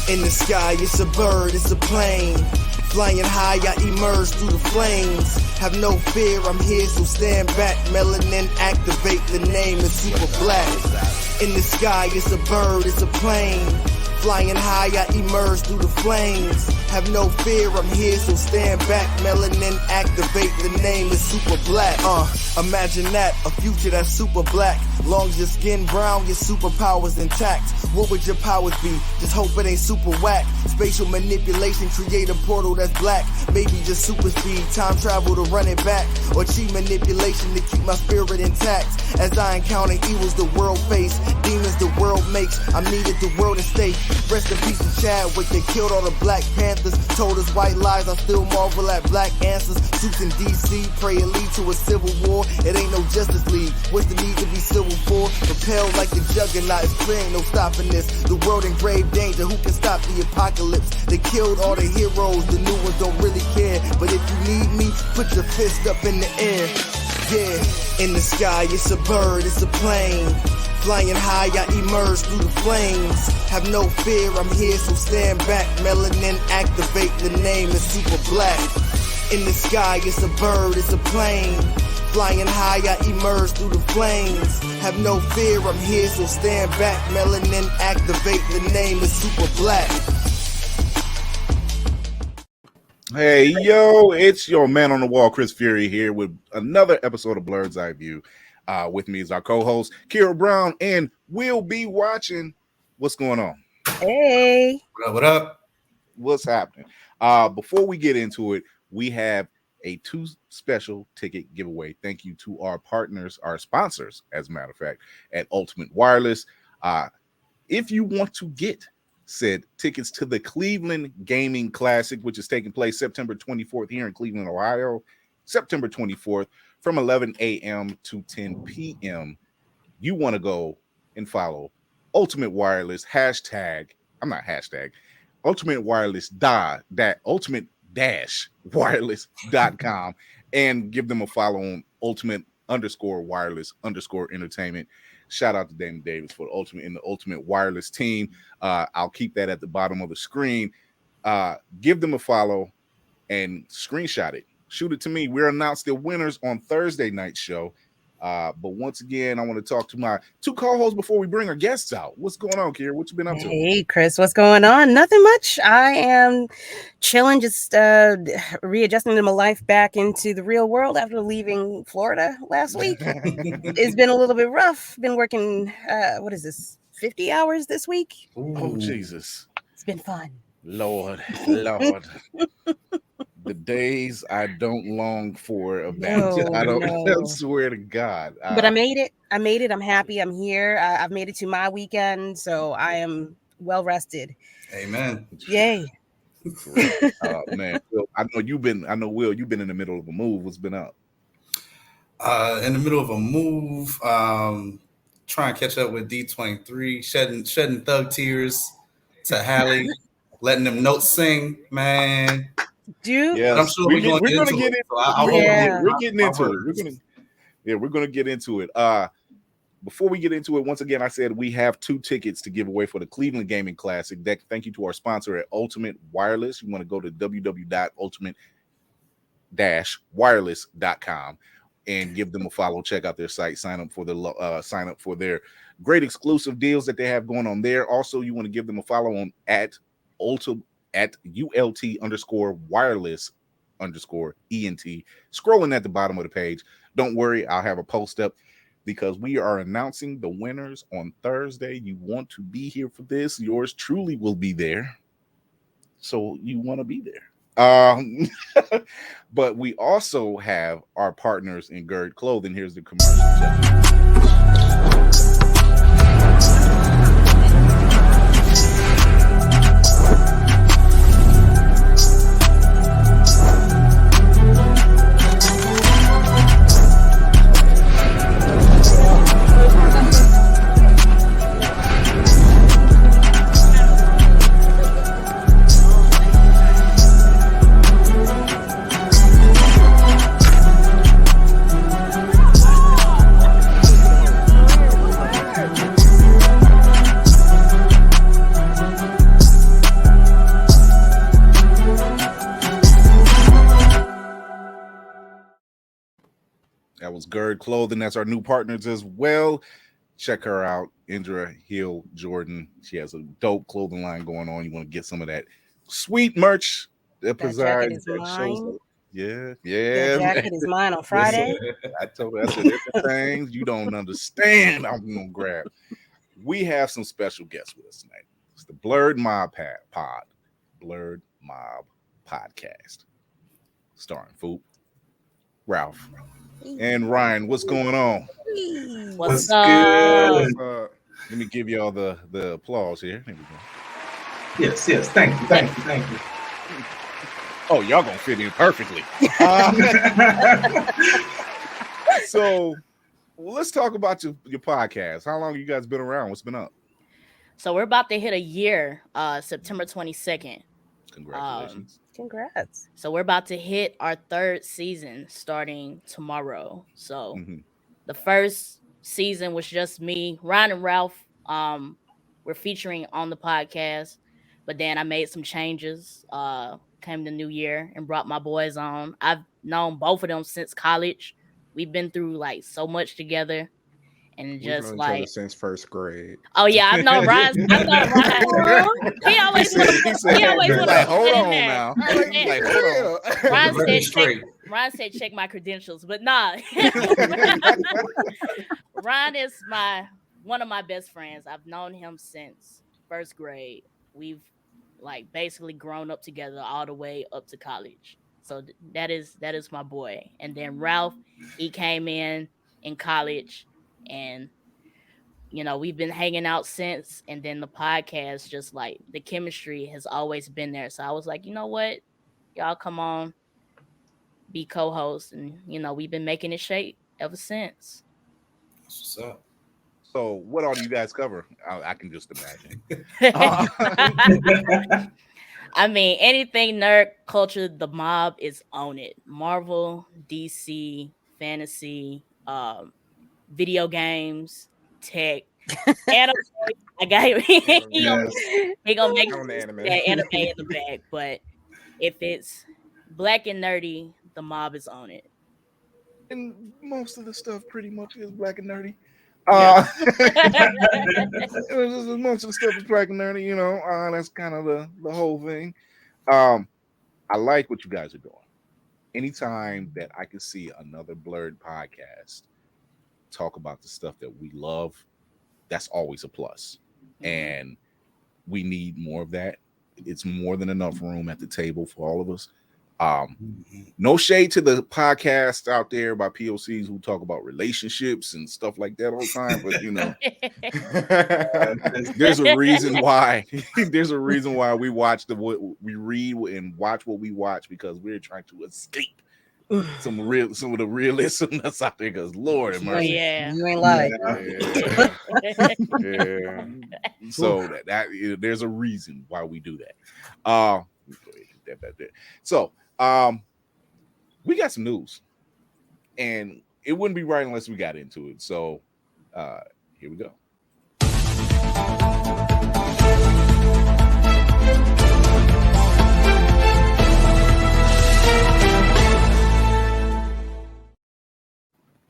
In the sky, it's a bird, it's a plane. Flying high, I emerge through the flames. Have no fear, I'm here, so stand back. Melanin activate, the name is super black. In the sky, it's a bird, it's a plane. Flying high, I emerge through the flames. Have no fear, I'm here, so stand back. Melanin activate, the name is super black. Imagine that, a future that's super black. Long as your skin brown, your superpowers intact. What would your powers be? Just hope it ain't super whack. Spatial manipulation, create a portal that's black. Maybe just super speed, time travel to run it back. Or cheat manipulation to keep my spirit intact. As I encounter evils the world face, demons the world makes, I'm needed the world to stay. Rest in peace to Chadwick, they killed all the Black Panthers. Told us white lies, I still marvel at black answers. Suits in DC, pray it lead to a civil war. It ain't no Justice League, what's the need to be civil for? Propelled like the juggernaut, it's clear ain't no stopping this. The world in grave danger, who can stop the apocalypse? They killed all the heroes, the new ones don't really care. But if you need me, put your fist up in the air. Yeah, in the sky, it's a bird, it's a plane. Flying high, I emerge through the flames. Have no fear, I'm here, so stand back. Melanin activate, the name is super black. In the sky, it's a bird, it's a plane. Flying high, I emerge through the flames. Have no fear, I'm here, so stand back. Melanin activate, the name is super black. Hey, yo, it's your man on the wall, Chris Fury, here with another episode of Blerd's Eye View. With me is our co-host, Kira Brown, and we'll be watching. What's going on? Hey. What up? What's happening? Before we get into it, we have a 2 special ticket giveaway. Thank you to our partners, our sponsors, as a matter of fact, at Ultimate Wireless. If you want to get said tickets to the Cleveland Gaming Classic, which is taking place September 24th here in Cleveland, Ohio, September 24th from 11 a.m. to 10 p.m. You want to go and follow Ultimate Wireless Ultimate Wireless Ultimate-Wireless.com and give them a follow on Ultimate_Wireless_Entertainment. Shout out to Damon Davis for the Ultimate Wireless team. I'll keep that at the bottom of the screen. Give them a follow and screenshot it. Shoot it to me. We'll announce the winners on Thursday night show. But once again, I want to talk to my 2 co-hosts before we bring our guests out. What's going on, Kira? What you been up to? Hey, Chris, what's going on? Nothing much. I am chilling, just readjusting to my life back into the real world after leaving Florida last week. It's been a little bit rough. Been working, 50 hours this week? Ooh. Oh, Jesus. It's been fun. Lord. The days I don't long for I swear to God. But I made it. I'm happy. I'm here. I've made it to my weekend, so I am well rested. Amen. Yay. Man, Will, Will, you've been in the middle of a move. What's been up? In the middle of a move, trying to catch up with D23, shedding thug tears to Hallie, letting them notes sing, man. Dude, yes. I'm sure we're going to get into it. We're getting into it. We're going to get into it. Before we get into it, once again, I said we have 2 tickets to give away for the Cleveland Gaming Classic. Thank you to our sponsor at Ultimate Wireless. You want to go to www.ultimate-wireless.com and give them a follow. Check out their site. Sign up for their great exclusive deals that they have going on there. Also, you want to give them a follow on at ULT_wireless_ENT. Scrolling at the bottom of the page. Don't worry, I'll have a post up because we are announcing the winners on Thursday. You want to be here for this. Yours truly will be there. So you want to be there. But we also have our partners in Gird Clothing. Here's the commercial check. That was Gird Clothing. That's our new partners as well. Check her out, Indra Hill Jordan. She has a dope clothing line going on. You want to get some of that sweet merch that jacket is mine. Yeah. That jacket is mine on Friday. I told her, I said, there's things you don't understand. I'm gonna grab. We have some special guests with us tonight. It's the Blerd Mob Blerd Mob Podcast, starring Foop, Ralph, and Ryan. What's going on? What's up? Let me give y'all the applause here. There we go. Yes. Thank you. Oh, y'all gonna fit in perfectly. So let's talk about your podcast. How long you guys been around? What's been up? So we're about to hit a year, September 22nd. Congratulations. Congrats. So we're about to hit our 3rd season starting tomorrow. So the first season was just me, Ryan and Ralph. We're featuring on the podcast, but then I made some changes, kind came the new year and brought my boys on. I've known both of them since college. We've been through like so much together, and We've just known each like other since first grade. oh yeah, I've known Ryan. I've known Ryan. He always want to like, hold in on there. now. And Like, hold on. Ryan said check my credentials, but nah. Ryan is one of my best friends. I've known him since first grade. We've like basically grown up together all the way up to college. So that is my boy. And then Ralph, he came in college, and we've been hanging out since. And then the podcast, just like the chemistry has always been there. So I was like, you know what, y'all come on, be co-hosts, and we've been making it shake ever since. What's up? So what all do you guys cover? I can just imagine. I mean, anything nerd culture, the mob is on it. Marvel, DC, fantasy, video games, tech, anime. I got him. He gonna make On the anime. that anime in the bag. But if it's black and nerdy, the mob is on it. And most of the stuff pretty much is black and nerdy. Yeah. Most of the stuff is black and nerdy, that's kind of the whole thing. I like what you guys are doing. Anytime that I can see another Blerd podcast talk about the stuff that we love, that's always a plus. And we need more of that. It's more than enough room at the table for all of us. No shade to the podcast out there by POCs who talk about relationships and stuff like that all the time, but there's a reason why. There's a reason why we watch we read and watch what we watch, because we're trying to escape some of the realism that's out there. Because Lord have mercy, you ain't lying. Yeah. So that there's a reason why we do that. So we got some news, and it wouldn't be right unless we got into it. So here we go.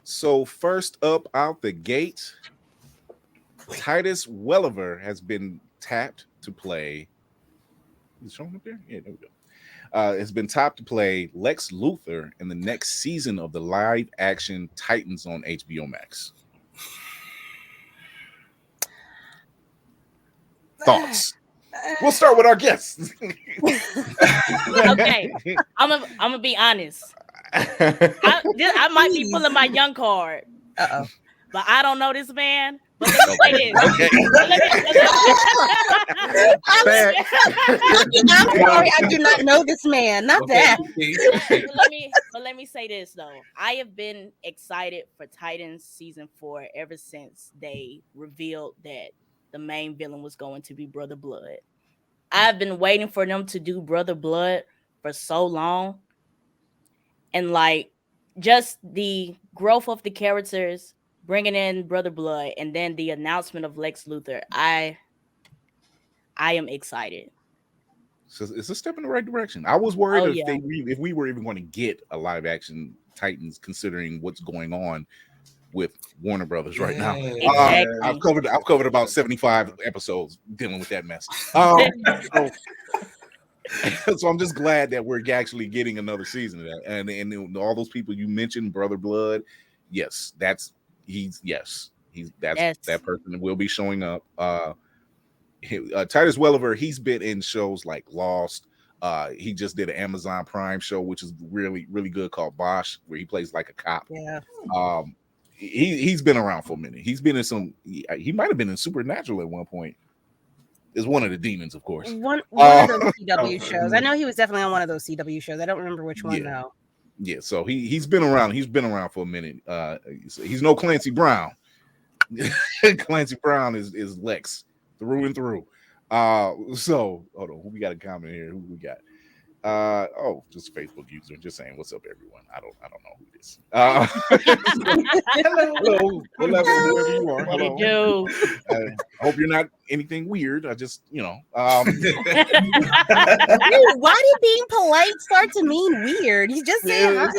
So first up out the gate, Titus Welliver has been tapped to play. Is it showing up there? Yeah, there we go. Has been tapped to play Lex Luthor in the next season of the live-action Titans on HBO Max. Thoughts? We'll start with our guests. Okay, I'm gonna be honest. I might be pulling my young card. But I don't know this man. But let me say this. Okay. I'm sorry, I do not know this man. Not that. But let me say this though. I have been excited for Titans season 4 ever since they revealed that the main villain was going to be Brother Blood. I've been waiting for them to do Brother Blood for so long. And like just the growth of the characters, bringing in Brother Blood, and then the announcement of Lex Luthor, I am excited. So it's a step in the right direction. I was worried if we were even going to get a live action Titans, considering what's going on with Warner Brothers right now. Exactly. I've covered about 75 episodes dealing with that mess. So I'm just glad that we're actually getting another season of that. And all those people you mentioned, Brother Blood, yes, that person will be showing up. Titus Welliver, he's been in shows like Lost. He just did an Amazon Prime show, which is really, really good, called Bosch, where he plays like a cop. Yeah. He's been around for a minute. He's been in he might have been in Supernatural at one point. Is one of the demons, of course. One of those CW shows. I know he was definitely on one of those CW shows. I don't remember which one though. Yeah, so he's been around. He's been around for a minute. He's no Clancy Brown. Clancy Brown is Lex through and through. So hold on, we got a comment here. Who we got? Just a Facebook user, just saying what's up, everyone. I don't know who this. Hello, whoever you are. What Hello. it do? I hope you're not anything weird. I just, Dude, why did being polite start to mean weird? He's just saying hi.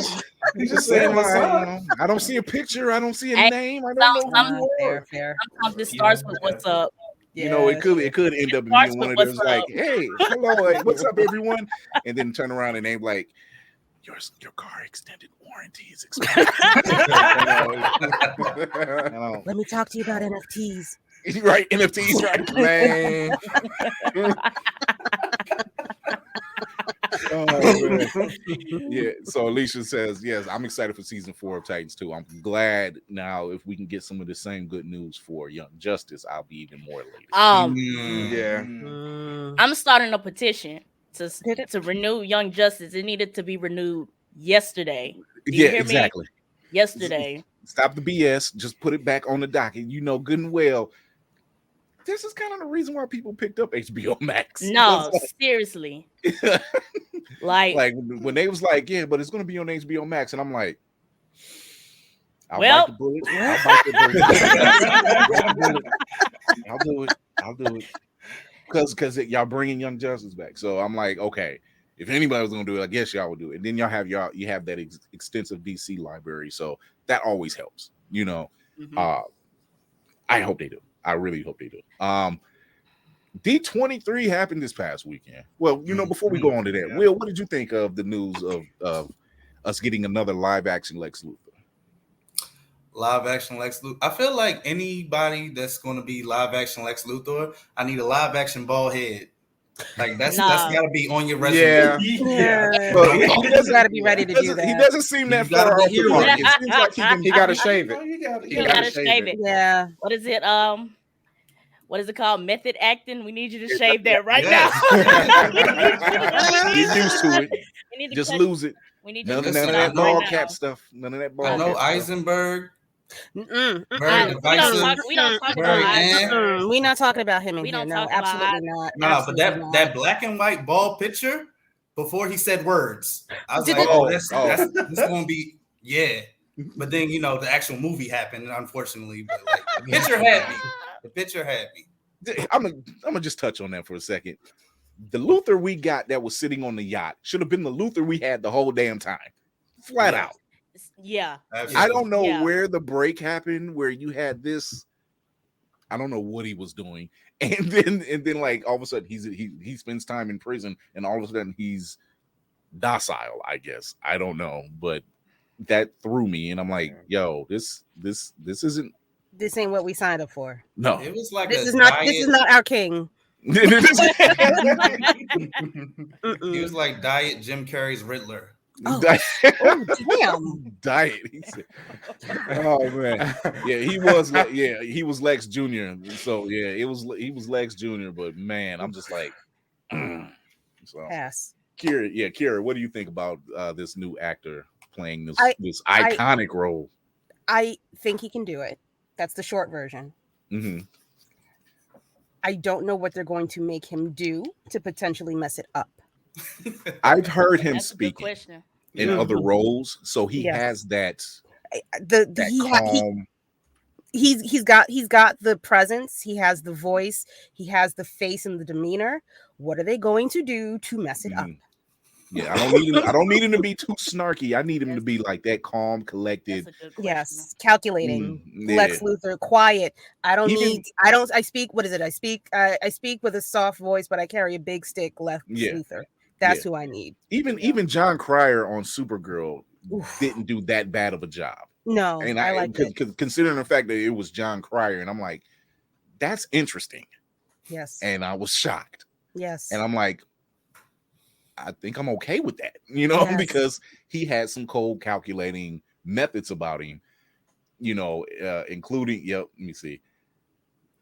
He's just saying hi. I don't see a picture. I don't see a name. I don't know who you are. Fair. Sometimes it starts with what's up. You know, it could end up being one of those like, hey, hello, hey, what's up, everyone? And then turn around and name like, your car extended warranty is expired. Let me talk to you about NFTs. Right, NFTs, right, man. Yeah, so Alicia says, yes, I'm excited for season 4 of Titans 2. I'm glad now if we can get some of the same good news for Young Justice, I'll be even more elated. I'm starting a petition to renew Young Justice. It needed to be renewed yesterday. Yeah, exactly. Yesterday. Stop the BS. Just put it back on the docket. You know good and well. This is kind of the reason why people picked up HBO Max. No, seriously. like when they was like, yeah, but it's going to be on HBO Max. And I'm like, I'll bite the bullet. I'll do it. Because y'all bringing Young Justice back. So I'm like, okay, if anybody was going to do it, I guess y'all would do it. And then you have that extensive DC library. So that always helps, you know. I hope they do. I really hope they do. D23 happened this past weekend. Well, you know, before we go on to that, Will, what did you think of the news of us getting another live action Lex Luthor? Live action Lex Luthor. I feel like anybody that's going to be live action Lex Luthor, I need a live action bald head. Like that's got to be on your resume. Yeah. But he got to be ready to do that. He doesn't seem that far off the mark. It seems like he got to shave it. You got to shave it. Yeah. What is it? What is it called? Method acting. We need you to shave that right now. Get used to it. Just lose it. We need none of that ball cap stuff. None of that ball. I know Eisenberg. We don't talk about we're not talking about him in we here. don't No, talk absolutely about not. No, but that black and white ball picture before he said words, I was like, this gonna be But then the actual movie happened, unfortunately. But like, the picture had me. I'm gonna just touch on that for a second. The Luthor we got that was sitting on the yacht should have been the Luthor we had the whole damn time, flat out. Yeah, absolutely. I don't know where the break happened where you had this. I don't know what he was doing, and then like all of a sudden he spends time in prison, and all of a sudden he's docile. I guess I don't know, but that threw me, and I'm like, yo, this isn't. This ain't what we signed up for. No, it was like this is not our king. He was like Diet Jim Carrey's Riddler. Oh, damn. Diet. He said, oh man, yeah, he was Lex Jr. So yeah, he was Lex Jr. But man, I'm just like, so pass. Kira, what do you think about this new actor playing this iconic role? I think he can do it. That's the short version. Mm-hmm. I don't know what they're going to make him do to potentially mess it up. I've heard him speaking in other roles, so he has that. He's got the presence, he has the voice, he has the face and the demeanor. What are they going to do to mess it up? Yeah, I don't need him to be too snarky. I need him to be like that calm, collected. Yes, calculating. Lex Luthor, quiet. I speak with a soft voice, but I carry a big stick. Lex Luthor. That's who I need. Even John Cryer on Supergirl didn't do that bad of a job. No, and I like it. Considering the fact that it was John Cryer, and I'm like, that's interesting. Yes. And I was shocked. Yes. And I'm like, I think I'm okay with that, because he had some cold calculating methods about him, including, let me see.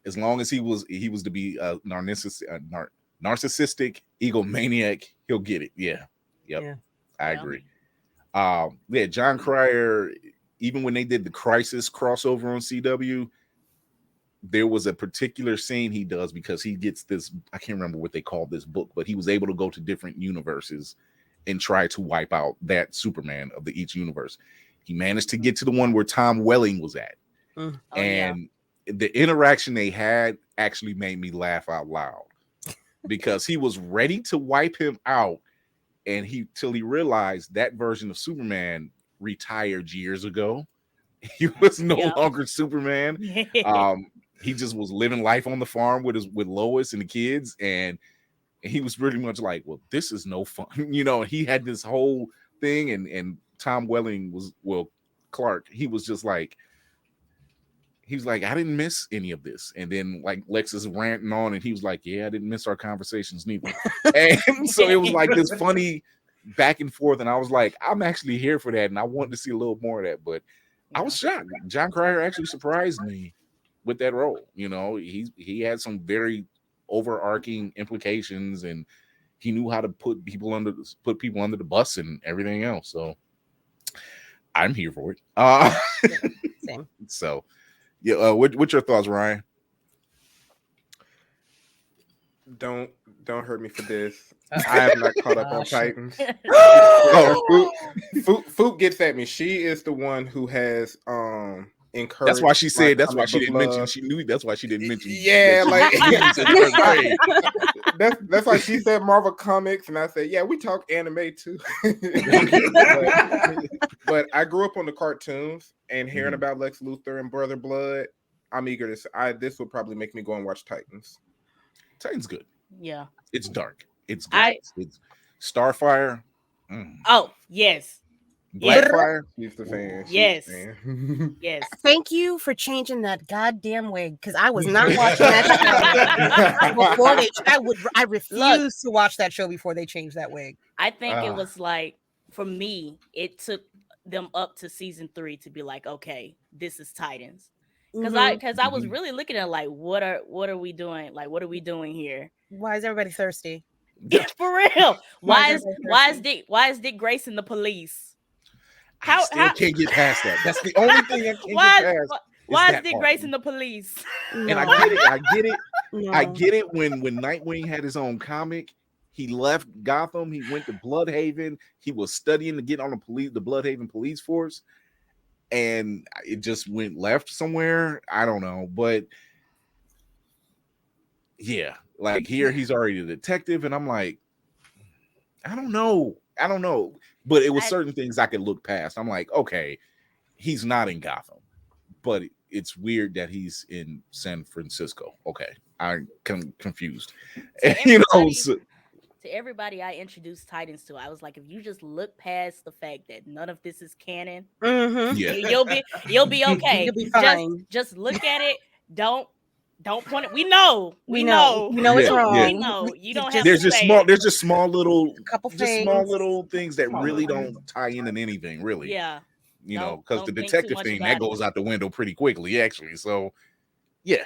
As long as he was to be a narcissistic egomaniac, he'll get it. Yeah. Yep. Yeah. I agree. John Cryer, even when they did the Crisis crossover on CW, there was a particular scene he does because he gets this, I can't remember what they called this book, but he was able to go to different universes and try to wipe out that Superman of the each universe. He managed to get to the one where Tom Welling was at. And the interaction they had actually made me laugh out loud because he was ready to wipe him out. And till he realized that version of Superman retired years ago. He was no longer Superman. He just was living life on the farm with Lois and the kids. And he was pretty much like, well, this is no fun. He had this whole thing. And Tom Welling Clark, he was just like, I didn't miss any of this. And then like Lex is ranting on and he was like, yeah, I didn't miss our conversations neither. And so it was like this funny back and forth. And I was like, I'm actually here for that. And I wanted to see a little more of that, but I was shocked. John Cryer actually surprised me with that role. He had some very overarching implications and he knew how to put people under the bus and everything else. So I'm here for it. Same. So yeah, what's your thoughts, Ryan? Don't hurt me for this. I have not caught up on Titans. Fook gets at me. She is the one who has encouraged. That's why she said. That's why she didn't mention. She knew. That's why she didn't mention. Yeah, like that's why she said Marvel Comics, and I said, yeah, we talk anime too. but I grew up on the cartoons and hearing about Lex Luthor and Brother Blood. I'm eager to. This will probably make me go and watch Titans. Titans good. Yeah, it's dark. It's good. It's Starfire. Oh yes. Blackfire. She's the fan. Yes. Yes. Thank you for changing that goddamn wig because I was not watching that show before I refuse to watch that show before they changed that wig. I think it was like, for me, it took them up to season 3 to be like, okay, this is Titans. Because I was really looking at like, what are we doing? Like, what are we doing here? Why is everybody thirsty? Yeah, for real. Why is Dick Grayson the police? I still can't get past that. That's the only thing I can't get past. Why is Dick Grayson the police? And I get it. No. I get it when Nightwing had his own comic. He left Gotham. He went to Bloodhaven. He was studying to get on the Bloodhaven police force. And it just went left somewhere. I don't know. But yeah, like here he's already a detective. And I'm like, I don't know. But it was certain things I could look past. I'm like, okay, he's not in Gotham, but it's weird that he's in San Francisco. Okay, I'm confused. To everybody I introduced Titans to, I was like, if you just look past the fact that none of this is canon, you'll be okay. You'll be fine. Just look at it. Don't point it. We know it's wrong. We know you don't have. There's just small little things that really don't tie into anything, really. Yeah. Because the detective thing that goes out the window pretty quickly, actually. So, yeah.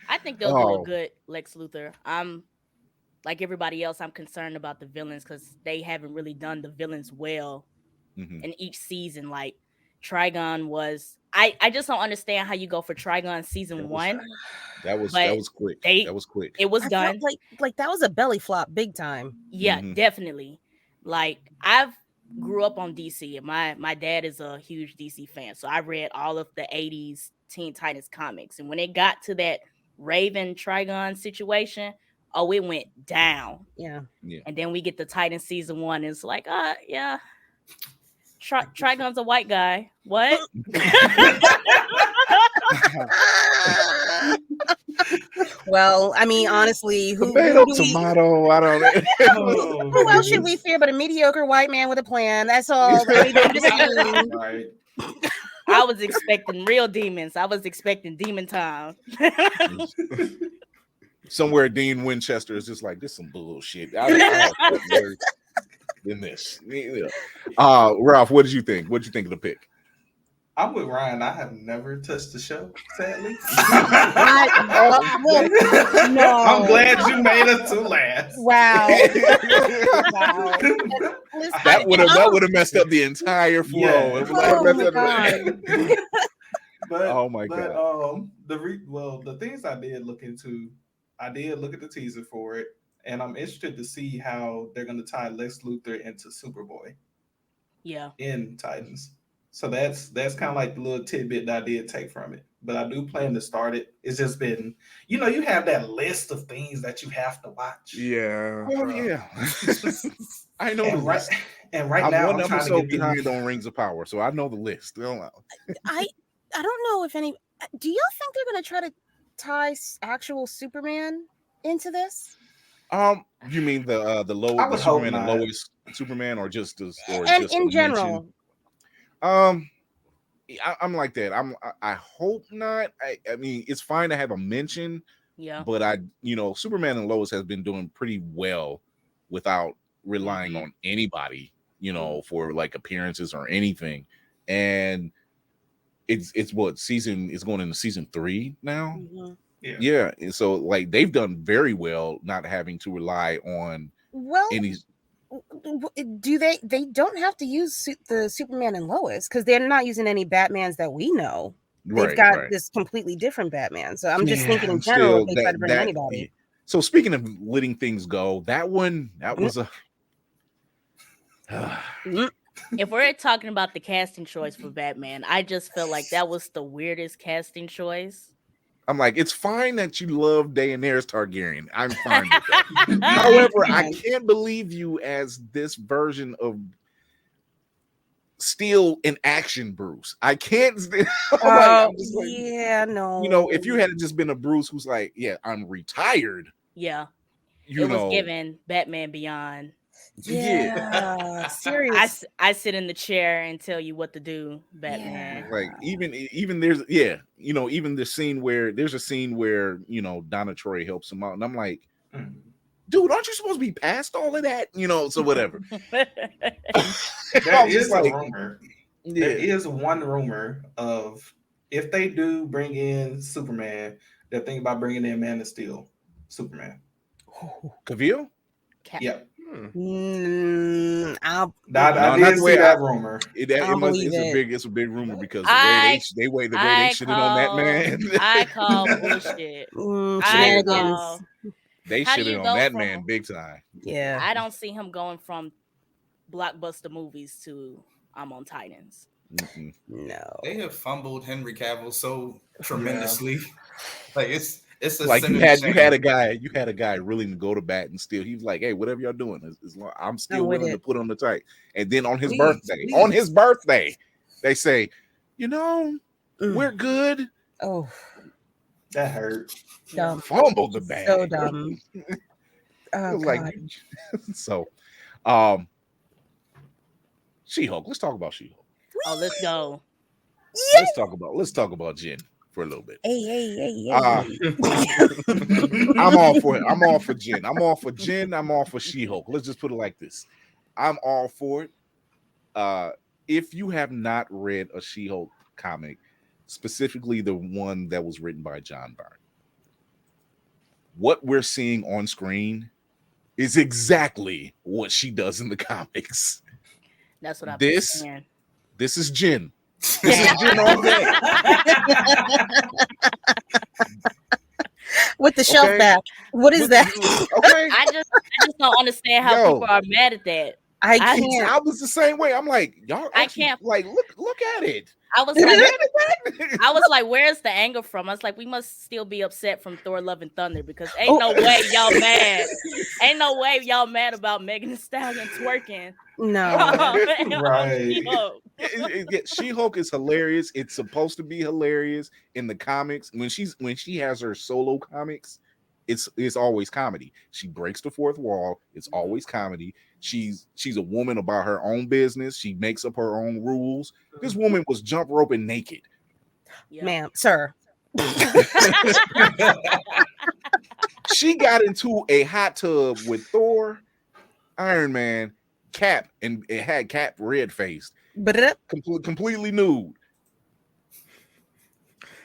I think they'll do a good Lex Luthor. I'm like everybody else. I'm concerned about the villains because they haven't really done the villains well in each season. Like Trigon was. I just don't understand how you go for Trigon season 1. That was quick. That was quick. It was done. Like that was a belly flop big time. Yeah, definitely. Like I've grew up on DC and my dad is a huge DC fan. So I read all of the 80s Teen Titans comics. And when it got to that Raven Trigon situation, it went down. Yeah. And then we get the Titans season 1. And it's like, yeah. Trigon's a white guy. What? Well, I mean, honestly, tomato. I don't know. Who else should we fear but a mediocre white man with a plan? That's all. Right. I was expecting real demons. I was expecting demon time. Somewhere Dean Winchester is just like, this is some bullshit. Than this. Ralph, what did you think? What did you think of the pick? I'm with Ryan. I have never touched the show, sadly. No. I'm glad you made us to last. Wow. That would have messed up the entire flow. Yeah. Oh my god. The things I did look into, I did look at the teaser for it, and I'm interested to see how they're going to tie Lex Luthor into Superboy Yeah. in Titans. So that's kind of like the little tidbit that I did take from it. But I do plan to start it. It's just been, you have that list of things that you have to watch. Yeah. Oh yeah. I know And the right, list. and right I'm now one I'm trying to episode get behind on Rings of Power, so I know the list. I don't know if any. Do y'all think they're gonna try to tie actual Superman into this? You mean the I low would hope Superman and not. Lois Superman, or just or And just in a general, mention? I'm like that. I hope not. I mean, it's fine to have a mention, Yeah. but Superman and Lois has been doing pretty well without relying on anybody, for like appearances or anything. And it's what season is going into season 3 now. Mhm. Yeah. And so like they've done very well not having to rely on Well, any. do they don't have to use the Superman and Lois because they're not using any Batmans that we know. They've got this completely different Batman. So I'm just thinking in general, if they try to bring anybody. So speaking of letting things go, that was a. If we're talking about the casting choice for Batman, I just feel like that was the weirdest casting choice. I'm like, it's fine that you love Daenerys Targaryen. I'm fine with that. However, I can't believe you as this version of still in action Bruce. I can't. I'm just like, yeah, no. If you had just been a Bruce who's like, yeah, I'm retired. Yeah. It was given Batman Beyond. Yeah, serious. I sit in the chair and tell you what to do, Batman. Like even there's even the scene where there's a scene where Donna Troy helps him out, and I'm like, dude, aren't you supposed to be past all of that? So whatever. There is a rumor. Yeah. There is one rumor of if they do bring in Superman, they're thinking about bringing in Man of Steel, Superman. Cavill? Yeah. I did see that rumor. It's a big rumor because the way they shitted on that man. I call bullshit. They shitted on that man big time. Yeah. I don't see him going from blockbuster movies to I'm on Titans. No. They have fumbled Henry Cavill so tremendously. Like it's a like you had a guy willing to go to bat and still he was like, hey, whatever y'all doing, I'm still willing to put on the tight. And then on his birthday, they say, we're good. Oh, that hurt. Dumb. Fumbled the bag. So dumb. Oh, like so. She-Hulk. Let's talk about She-Hulk. Oh, let's go. Yeah. Let's talk about Jen for a little bit. Hey. I'm all for it. I'm all for Jen. I'm all for Jen. I'm all for She-Hulk. Let's just put it like this. I'm all for it. If you have not read a She-Hulk comic, specifically the one that was written by John Byrne, what we're seeing on screen is exactly what she does in the comics. That's what I'm saying. This is Jen. This is Jen all day. With the shelf back. What is that? Okay. I just don't understand how people are mad at that. I can't. I was the same way. I'm like, y'all. I can't. Like, look at it. I was like, where's the anger from? I was like, we must still be upset from Thor: Love and Thunder because ain't no way y'all mad. Ain't no way y'all mad about Megan Thee Stallion twerking. No. Right. She-Hulk is hilarious. It's supposed to be hilarious in the comics. When she has her solo comics, it's always comedy. She breaks the fourth wall. It's always comedy. She's a woman about her own business. She makes up her own rules. This woman was jump roping naked. Yep. Ma'am, sir. She got into a hot tub with Thor, Iron Man, Cap, and it had Cap red faced, completely nude.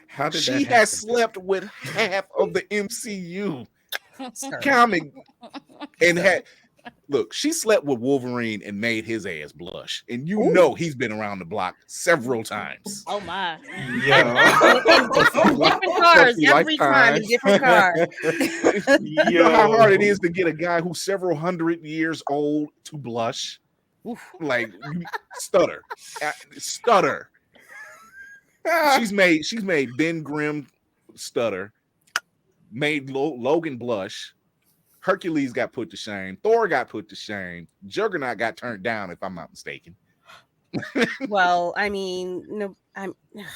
How did she has slept with half of the MCU comic and had Look, she slept with Wolverine and made his ass blush, and you know he's been around the block several times. Oh my. Yeah. Different cars every time in different cars. You know how hard it is to get a guy who's several hundred years old to blush? Like stutter. She's made Ben Grimm stutter, made Logan blush. Hercules got put to shame. Thor got put to shame. Juggernaut got turned down, if I'm not mistaken. Well, I mean, no,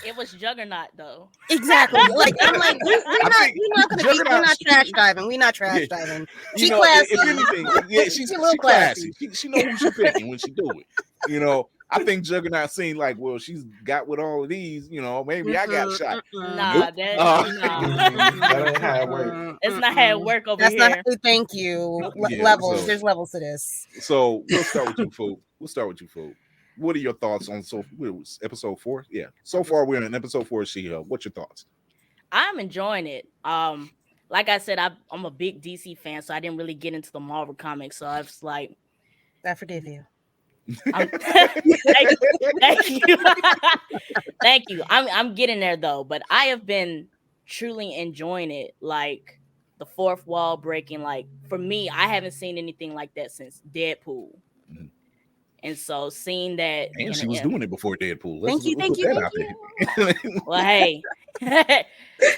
It was Juggernaut though. Exactly. Like I'm like, we're not trash diving. We're not trash diving. She classy. If anything, yeah, she's a little classy. She knows who she's picking when she do it. You know, I think Juggernaut seen like, well, she's got with all of these. You know, maybe I got shot. Nah, Nope. That ain't how it works. It's not how it work over That's here. not. Thank you. Yeah, Levels. so- There's levels to this. So we'll start with you, Food. What are your thoughts on episode 4? Yeah. So far, we're in episode 4 of She-Hulk. What's your thoughts? I'm enjoying it. Like I said, I'm a big DC fan, so I didn't really get into the Marvel comics. So I was like, I forgive you. thank you. Thank you. I'm getting there though, but I have been truly enjoying it. Like the fourth wall breaking. Like for me, I haven't seen anything like that since Deadpool. Mhm. And so seeing that, And she was doing it before Deadpool. Thank you. Well, hey, That's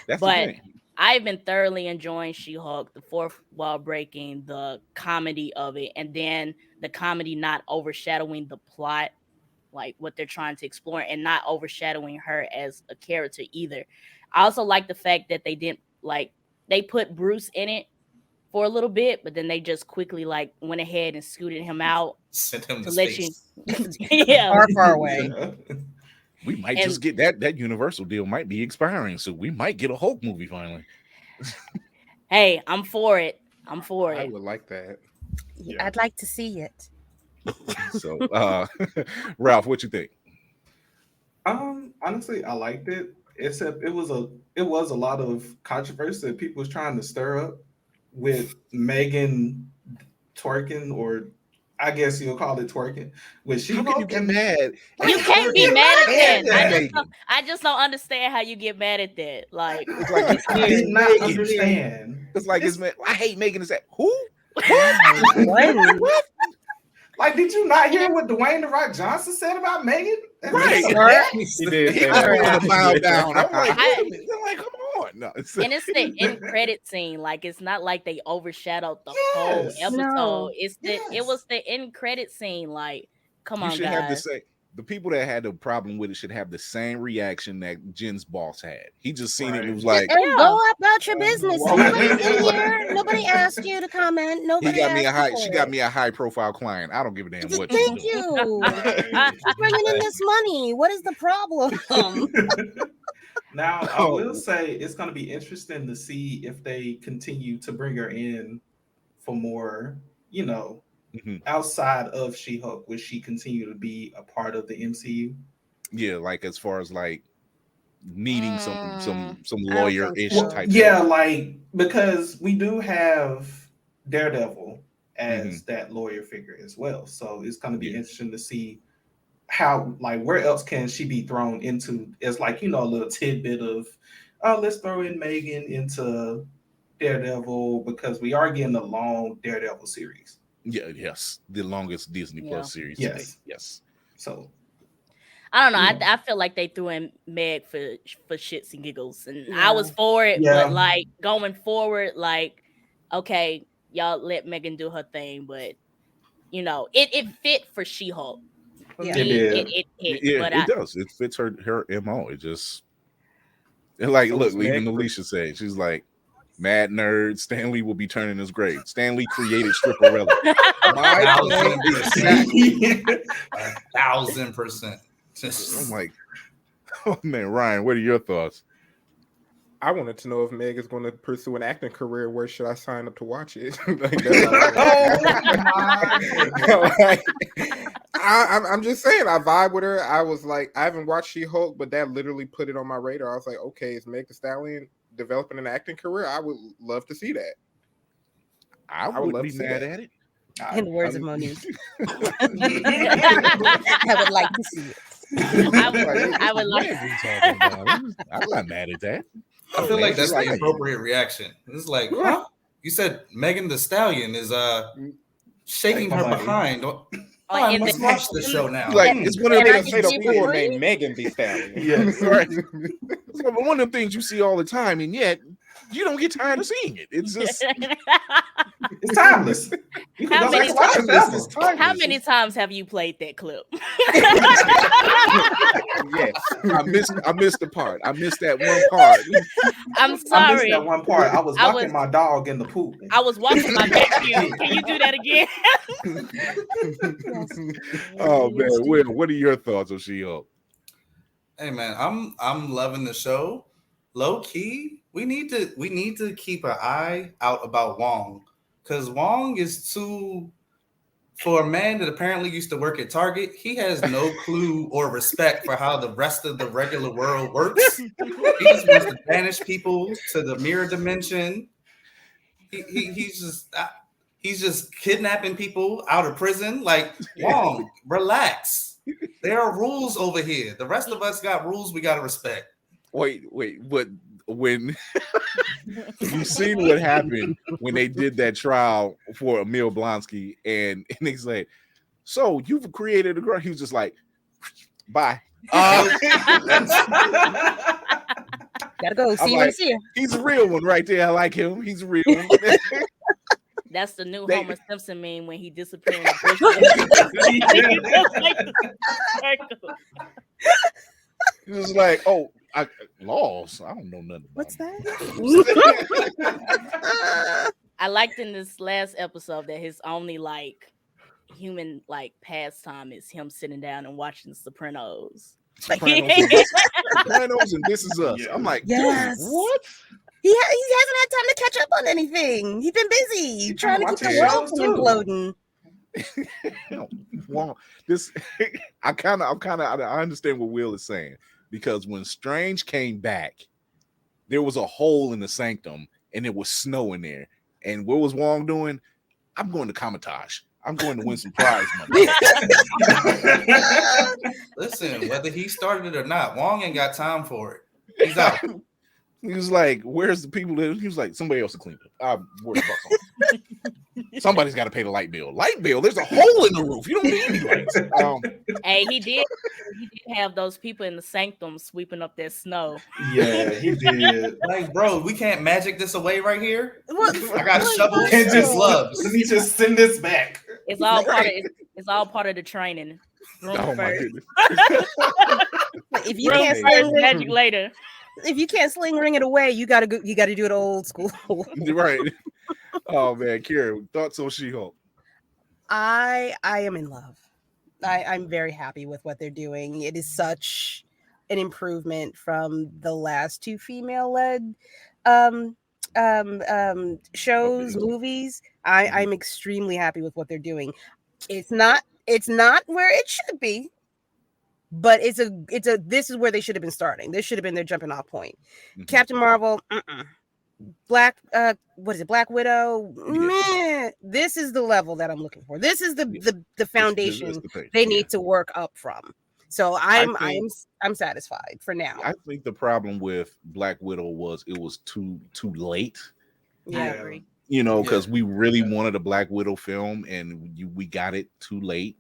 the but thing. I've been thoroughly enjoying She-Hulk, the fourth wall breaking, the comedy of it, and then the comedy not overshadowing the plot, like what they're trying to explore, and not overshadowing her as a character either. I also like the fact that they put Bruce in it for a little bit, but then they just quickly went ahead and scooted him out. Sent him to let space. Yeah. Far away. We might just get that Universal deal might be expiring, so we might get a Hulk movie finally. Hey, I'm for it. I'm for I it. would like that. Yeah. I'd like to see it. So, Ralph, what you think? Honestly, I liked it. Except it was a lot of controversy that people was trying to stir up with Megan twerking, or I guess you'll call it twerking. With How can you get mad? You can't be mad at that. Yeah. I just don't understand how you get mad at that. Like, It's like it's I did not Megan. understand. It's like it's I hate Megan. Is that who? What? Like, did you not hear what Dwayne "The Rock" Johnson said about Megan? Right. He did He say was that. going to bow down. I'm like, I- wait a minute. I'm like, come on. No, it's and it's the end credit scene. Like, it's not like they overshadowed the whole Yes. episode. No. It Yes. was the end credit scene. Like, come you on, should have the guys. same. The people that had the problem with it should have the same reaction that Jen's boss had. He just seen it and it was like, And go about your business. Wow. Nobody's in here. Nobody asked you to comment. he Nobody got me a asked high. you She for got it. me a high profile client. I don't give a damn what. she Thank do. you. She's bringing in this money. What is the problem? Now, I will say it's going to be interesting to see if they continue to bring her in for more, Mhm. outside of She-Hulk. Will she continue to be a part of the MCU? Yeah, like as far as like needing some I don't lawyer-ish think so. type. Yeah, stuff. like, because we do have Daredevil as that lawyer figure as well. So it's going to be Yeah. interesting to see how, like, where else can she be thrown into as, like, a little tidbit of, oh, let's throw in Megan into Daredevil, because we are getting a long Daredevil series. Yeah, yes, the longest Disney Plus series. to Yes. date. Yes. So I don't know. Yeah. I feel like they threw in Meg for shits and giggles, and I was for it. Yeah. But like going forward, like, okay, y'all let Megan do her thing, but it fit for She-Hulk. For Yeah. me, It did. it hit. Yeah, but it does. It fits her MO. It just like So look, it's even Meg- Alicia said she's like mad nerd. Stanley will be turning his grave. Stanley created Stripperella. My point exactly. 1,000%. I'm like, oh man, Ryan, what are your thoughts? I wanted to know if Meg is going to pursue an acting career. Where should I sign up to watch it? Like, that's all I want. I'm just saying, I vibe with her. I was like, I haven't watched She-Hulk, but that literally put it on my radar. I was like, okay, is Meg Thee Stallion developing an acting career? I would love to see that. I would would love be to see mad that. at it. In the words of Monique, I would like to see it. I would like. I'm not mad at that. I feel like that's the appropriate reaction. It's like, huh? You said Megan Thee Stallion is shaking her behind. I must watch the show now. Like it's one of them things say the full name Megan Thee Stallion. Yes, right. It's one of them things you see all the time, and yet you don't get tired of seeing it. It's just it's timeless. How many times have you played that clip? Yes, I missed the part. I missed that one part. I'm sorry. I missed that one part. I was walking my dog in the pool. I was watching my vacuum. Can you do that again? Oh man, Will, what are your thoughts on She-Hulk? Hey man, I'm loving the show. Low key, we need to keep an eye out about Wong, because Wong is too. For a man that apparently used to work at Target, he has no clue or respect for how the rest of the regular world works. He just wants to banish people to the mirror dimension. He's just kidnapping people out of prison. Like, Wong, relax. There are rules over here. The rest of us got rules we got to respect. Wait, but when you seen what happened when they did that trial for Emil Blonsky, and he's like, so you've created a girl. He was just like, bye. Gotta go. See you when you see her. He's a real one right there. I like him. He's a real one. That's the new Homer Simpson meme when he disappeared in the bush. He was like, oh, laws. I don't know nothing about What's that? I liked in this last episode that his only like human like pastime is him sitting down and watching Sopranos. Sopranos and This Is Us. I'm like, yes. Dude, what? He hasn't had time to catch up on anything. He's been busy trying to keep the world from imploding. Wow, this I understand what Will is saying, because when Strange came back, there was a hole in the sanctum and it was snow in there. And what was Wong doing? I'm going to Comitage. I'm going to win some prize money. Listen, whether he started it or not, Wong ain't got time for it. He's out. He was like, where's the people that he was like, somebody else to clean it. I'm worried about something. Somebody's got to pay the light bill. Light bill, there's a hole in the roof. You don't need any lights. Hey, he did have those people in the sanctum sweeping up that snow. Yeah, he did. Like, bro, we can't magic this away right here. What? I got shovels and just gloves. Let me just send this back. It's all part of the training. Oh my goodness. If you can't sling magic later. If you can't sling ring it away, you gotta do it old school. Right. Oh man, Karen, thoughts on She-Hulk? I am in love. I'm very happy with what they're doing. It is such an improvement from the last two female-led shows, movies. I'm extremely happy with what they're doing. It's not where it should be, but this is where they should have been starting. This should have been their jumping off point. Mm-hmm. Captain Marvel, Black Widow, meh. This is the level that I'm looking for. This is the foundation they need to work up from. So I'm satisfied for now. I think the problem with Black Widow was it was too late. Yeah, I agree. You know, because we really wanted a Black Widow film, and we got it too late.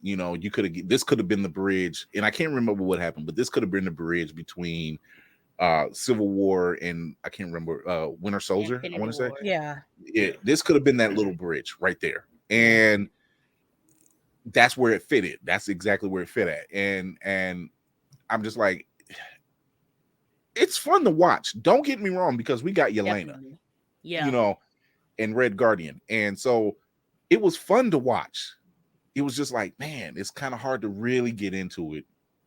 You know, this could have been the bridge, and I can't remember what happened, but this could have been the bridge between Civil War and I can't remember Winter Soldier. I want to say, yeah, this could have been that little bridge right there, and that's where it fitted. That's exactly where it fit at, and I'm just like, it's fun to watch. Don't get me wrong, because we got Yelena, you know, and Red Guardian, and so it was fun to watch. It was just like, man, it's kind of hard to really get into it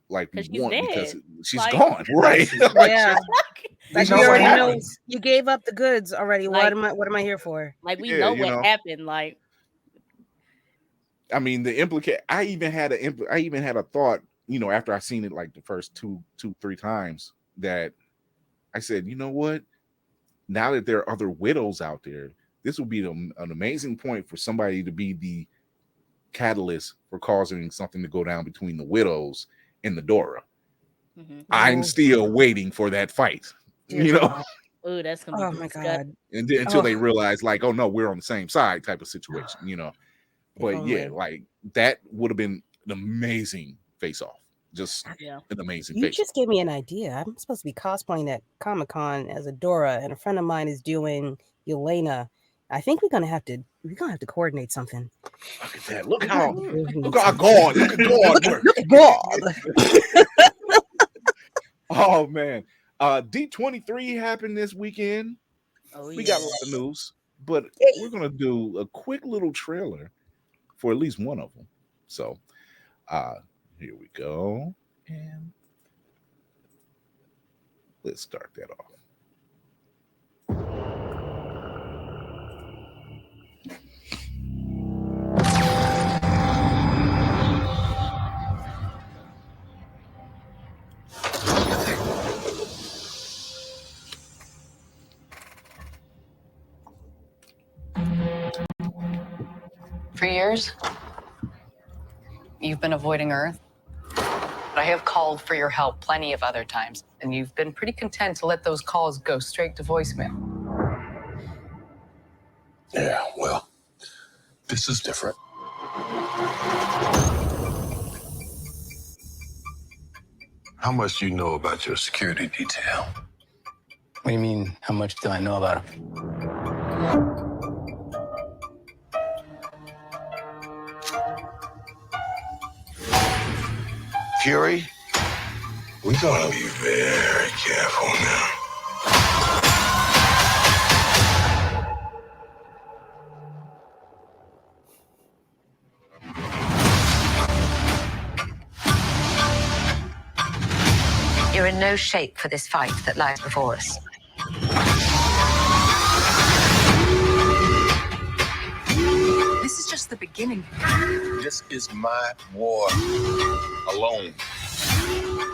like we want because she's gone, right? Yeah, like you already know you gave up the goods already. Like, what am I here for? Like we know what happened. Like, I mean, I even had a thought, you know, after I seen it like the first two, 3 times, that I said, you know what? Now that there are other widows out there, this would be an amazing point for somebody to be the catalyst for causing something to go down between the Widows and the Dora. I'm still waiting for that fight. You know? Oh, that's gonna be my God. And then, until they realize, like, oh no, we're on the same side type of situation, you know. But yeah, like that would have been an amazing face-off. Just an amazing You face. just gave me an idea. I'm supposed to be cosplaying at Comic-Con as a Dora, and a friend of mine is doing Yelena. I think we're gonna have to coordinate something. Look at that. Look how God. Look at God. Oh man. D23 happened this weekend. We got a lot of news, but we're gonna do a quick little trailer for at least one of them. So here we go. And let's start that off. For years, you've been avoiding Earth. But I have called for your help plenty of other times, and you've been pretty content to let those calls go straight to voicemail. Yeah, well, this is different. How much do you know about your security detail? What do you mean, how much do I know about him? Fury, we're gonna be very careful now. You're in no shape for this fight that lies before us. This is just the beginning. This is my war alone.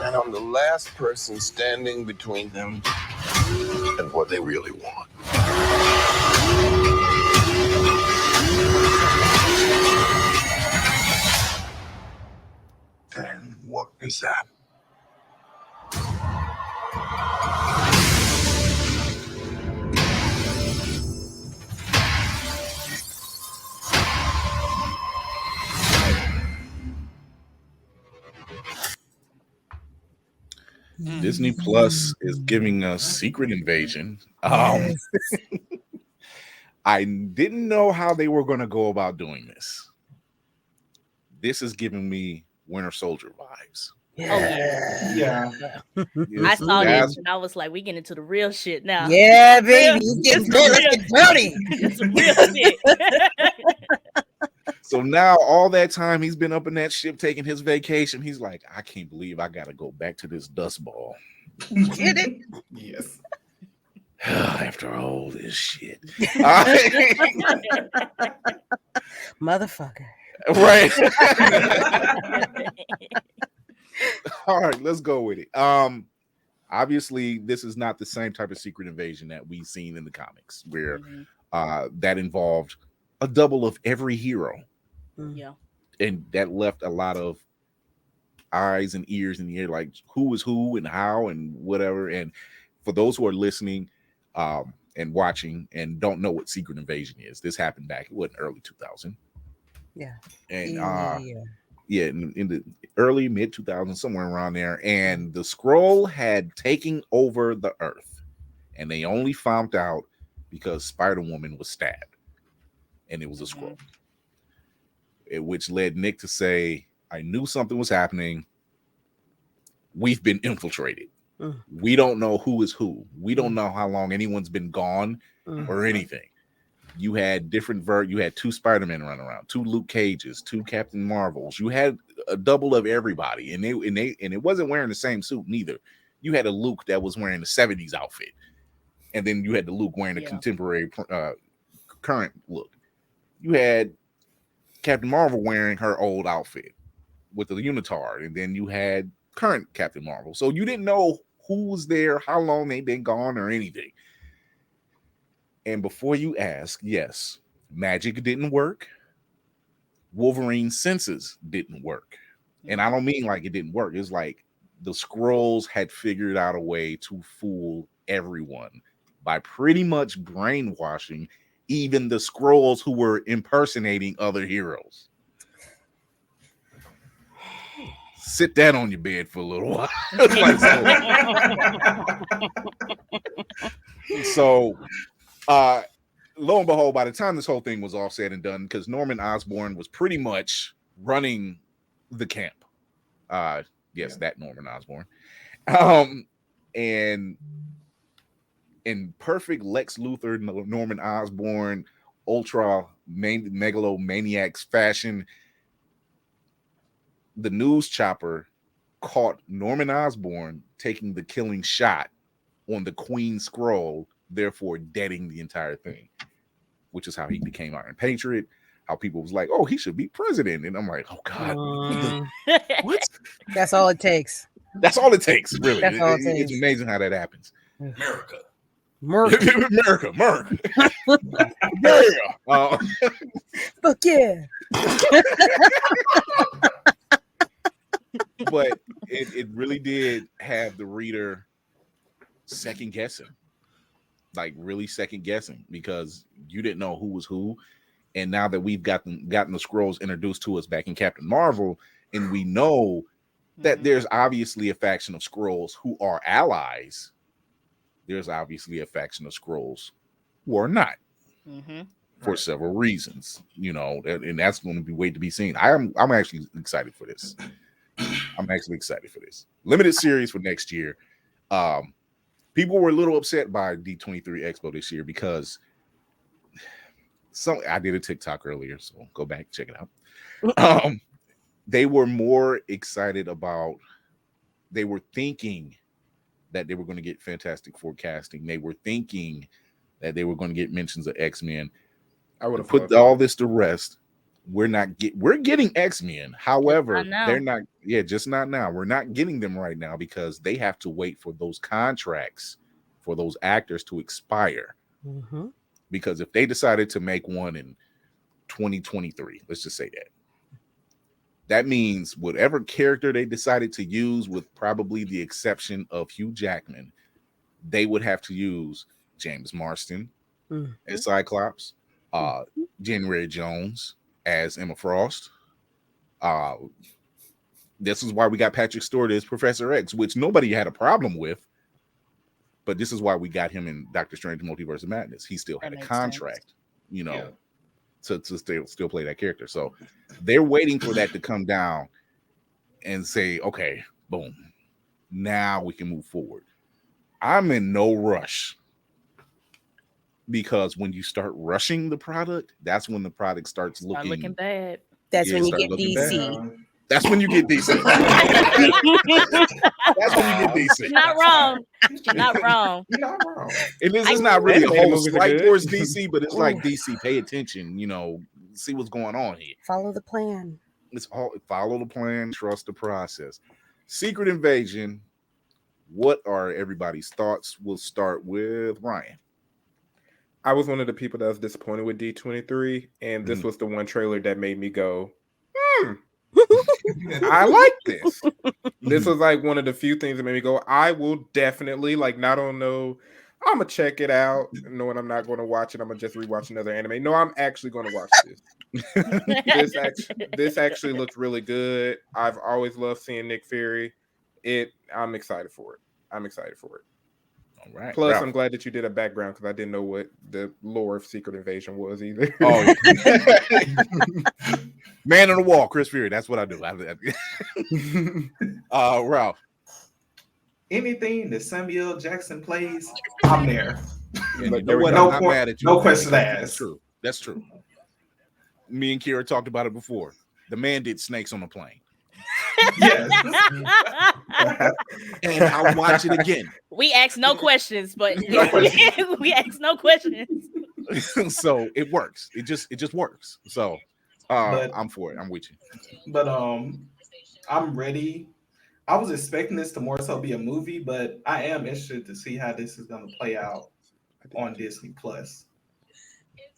And I'm the last person standing between them and what they really want. And what is that? Disney Plus is giving us Secret Invasion. I didn't know how they were going to go about doing this. This is giving me Winter Soldier vibes. Yeah. I saw this and I was like, we getting into the real shit now. Yeah, baby. Let's get dirty. It's some real shit. So now all that time he's been up in that ship taking his vacation, he's like, I can't believe I got to go back to this dust ball. Get it? Yes. After all this shit. Motherfucker. Right. All right, let's go with it. Obviously, this is not the same type of Secret Invasion that we've seen in the comics, where that involved a double of every hero. Yeah. And that left a lot of eyes and ears in the air, like who is who and how and whatever. And for those who are listening and watching and don't know what Secret Invasion is, this happened back in early 2000. Yeah. And in the early mid 2000s, somewhere around there. And the Skrull had taken over the Earth, and they only found out because Spider-Woman was stabbed, and it was a Skrull. Which led Nick to say, I knew something was happening. We've been infiltrated. We don't know who is who. We don't know how long anyone's been gone or anything. You had you had two Spider-Men running around, two Luke Cages, two Captain Marvels. You had a double of everybody, and it wasn't wearing the same suit neither. You had a Luke that was wearing the 70s outfit, and then you had the Luke wearing a contemporary current look. You had Captain Marvel wearing her old outfit with the unitard, and then you had current Captain Marvel. So you didn't know who was there, how long they'd been gone, or anything. And before you ask, yes, magic didn't work. Wolverine's senses didn't work. And I don't mean like it didn't work. It's like the Skrulls had figured out a way to fool everyone by pretty much brainwashing even the Skrulls who were impersonating other heroes. Sit that on your bed for a little while. So, lo and behold, by the time this whole thing was all said and done, because Norman Osborn was pretty much running the camp. Yes, that Norman Osborn. And in perfect Lex Luthor, Norman Osborn, ultra megalomaniacs fashion, the news chopper caught Norman Osborn taking the killing shot on the Queen Skrull, therefore deading the entire thing, which is how he became Iron Patriot. How people was like, oh, he should be president. And I'm like, oh, God. What? That's all it takes. That's all it takes, really. That's all it takes. It's amazing how that happens. America. Yeah. Fuck yeah. But it really did have the reader second guessing, like really second guessing, because you didn't know who was who. And now that we've gotten the Skrulls introduced to us back in Captain Marvel, and we know that there's obviously a faction of Skrulls who are allies, there's obviously a faction of Skrulls who are not, for several reasons, and that's going to be wait to be seen. I'm actually excited for this. Limited series for next year. People were a little upset by D23 Expo this year because I did a TikTok earlier, so go back, check it out. They were more excited about, they were thinking that they were going to get Fantastic Four casting. They were thinking that they were going to get mentions of X-Men. I would have put all this to rest. We're getting X-Men. However, they're not. Yeah, just not now. We're not getting them right now because they have to wait for those contracts for those actors to expire. Because if they decided to make one in 2023, let's just say that means whatever character they decided to use, with probably the exception of Hugh Jackman, they would have to use James Marsden as Cyclops, January Jones as Emma Frost. This is why we got Patrick Stewart as Professor X, which nobody had a problem with. But this is why we got him in Doctor Strange Multiverse of Madness. He still had a contract, to still play that character. So they're waiting for that to come down and say, okay, boom, now we can move forward. I'm in no rush, because when you start rushing the product, that's when the product starts looking bad. That's when you get DC. That's when you get DC. That's when you get DC. You're not wrong. You're not wrong. And this is not really a whole slight towards DC, but it's like, DC, pay attention, see what's going on here. Follow the plan. It's all follow the plan, trust the process. Secret Invasion. What are everybody's thoughts? We'll start with Ryan. I was one of the people that was disappointed with D23, and this was the one trailer that made me go, I like this. This was like one of the few things that made me go, I will definitely, not on no, I'm gonna check it out, knowing I'm not going to watch it. I'm gonna just rewatch another anime. No, I'm actually going to watch this. This actually looks really good. I've always loved seeing Nick Fury. I'm excited for it. All right. Plus, Ralph. I'm glad that you did a background, because I didn't know what the lore of Secret Invasion was either. Oh, yeah. Man on the wall, Chris Fury. That's what I do. Ralph. Anything that Samuel Jackson plays, I'm there. No question asked. That's true. Me and Kira talked about it before. The man did Snakes on a Plane. Yes. And I'll watch it again. We ask no questions, but we ask no questions. So it works. It just works. So I'm for it. I'm with you. But I'm ready. I was expecting this to more so be a movie, but I am interested to see how this is going to play out on Disney Plus.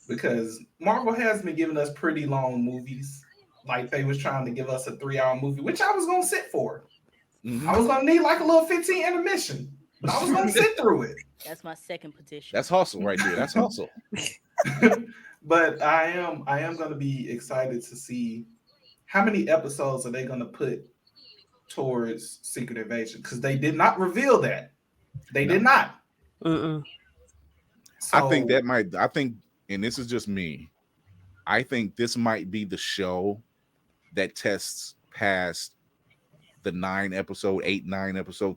because Marvel has been giving us pretty long movies. Like they was trying to give us a 3-hour movie, which I was gonna sit for. Mhm. I was gonna need like a little 15 intermission, but I was gonna sit through it. That's my second petition. That's hustle right there. That's hustle. But I am gonna be excited to see how many episodes are they gonna put towards Secret Invasion, because they did not reveal that. They did not. Mm-mm. So, I think, and this is just me, I think this might be the show that tests past the 9 episode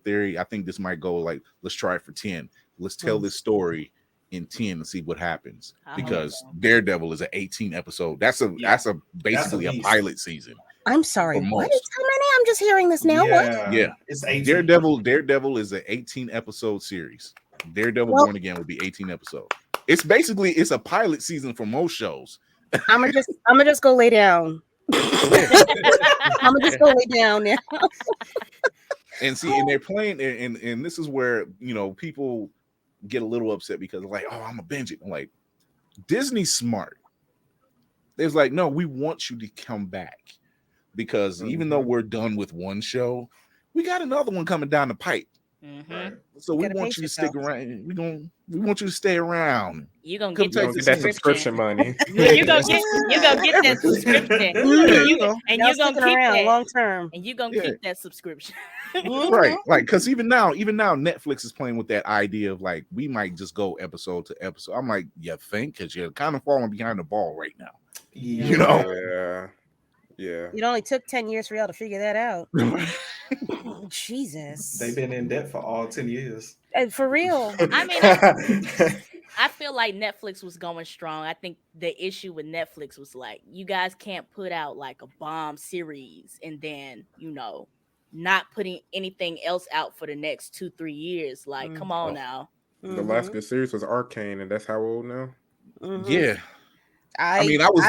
theory. I think this might go like, let's try it for 10. Let's tell this story in 10 and see what happens. Because Daredevil is an 18 episode. That's basically a pilot season. I'm sorry. For What most. is how many? I'm just hearing this now. What? Yeah. It's 18. Daredevil is an 18 episode series. Daredevil Born Again will be 18 episodes. It's a pilot season for most shows. I'm gonna just go lay down. I'm gonna just go lay down now. And see, and they're playing, and this is where, you know, people get a little upset because like, oh, I'm a binge it. I'm like, Disney's smart. There's like, no, we want you to come back, because even though we're done with one show, we got another one coming down the pipe. Mm-hmm. So we want you to stick around. We want you to stay around. You're gonna Come get take that subscription money. You're gonna get that subscription. And you're gonna keep around that long term. And you're gonna keep that subscription. Right. Like, because even now, Netflix is playing with that idea of like, we might just go episode to episode. I'm like, you think? Because you're kind of falling behind the ball right now. You know? Yeah. It only took 10 years for y'all to figure that out. Jesus. They've been in debt for all 10 years. For real. I mean, I feel like Netflix was going strong. I think the issue with Netflix was like, you guys can't put out like a bomb series and then, you know, not putting anything else out for the next 2-3 years. Like, come on now. The last good series was Arcane, and that's how old now? Yeah. I mean, I was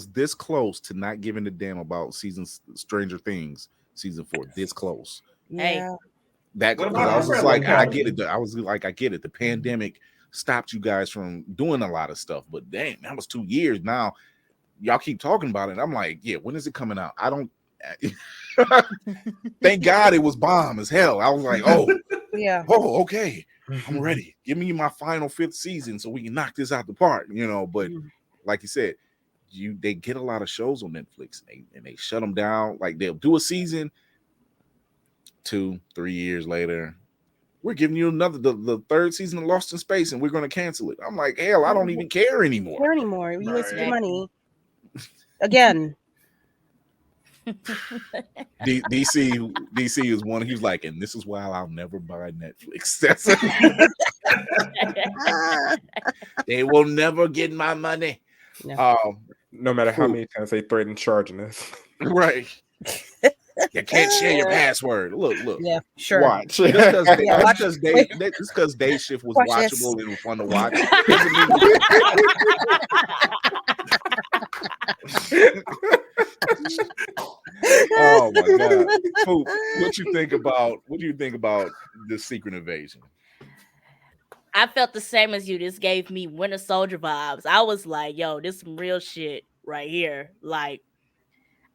this close to not giving a damn about Stranger Things season 4. This close. Yeah. I was just like, I get it. I get it. The pandemic stopped you guys from doing a lot of stuff, but dang, that was 2 years. Now y'all keep talking about it. I'm like, yeah, when is it coming out? I don't. Thank God it was bomb as hell. I was like, oh, yeah. Oh, okay. I'm ready. Give me my final 5th season so we can knock this out the park, you know. But like you said, they get a lot of shows on Netflix and they shut them down. Like, they'll do a season, 2-3 years later, we're giving you the 3rd season of Lost in Space and we're going to cancel it. I'm like, hell, I don't even care anymore. You wasted your money again. DC is one. He's like, and this is why I'll never buy Netflix. That's they will never get my money. No matter how many times they threaten charging us. Right. You can't share your password. Look. Yeah, sure. Watch. Just because Day Shift was watchable and it was fun to watch. Oh my God. Poop, what do you think about the Secret Invasion? I felt the same as you. This gave me Winter Soldier vibes. I was like, yo, this is some real shit right here. Like,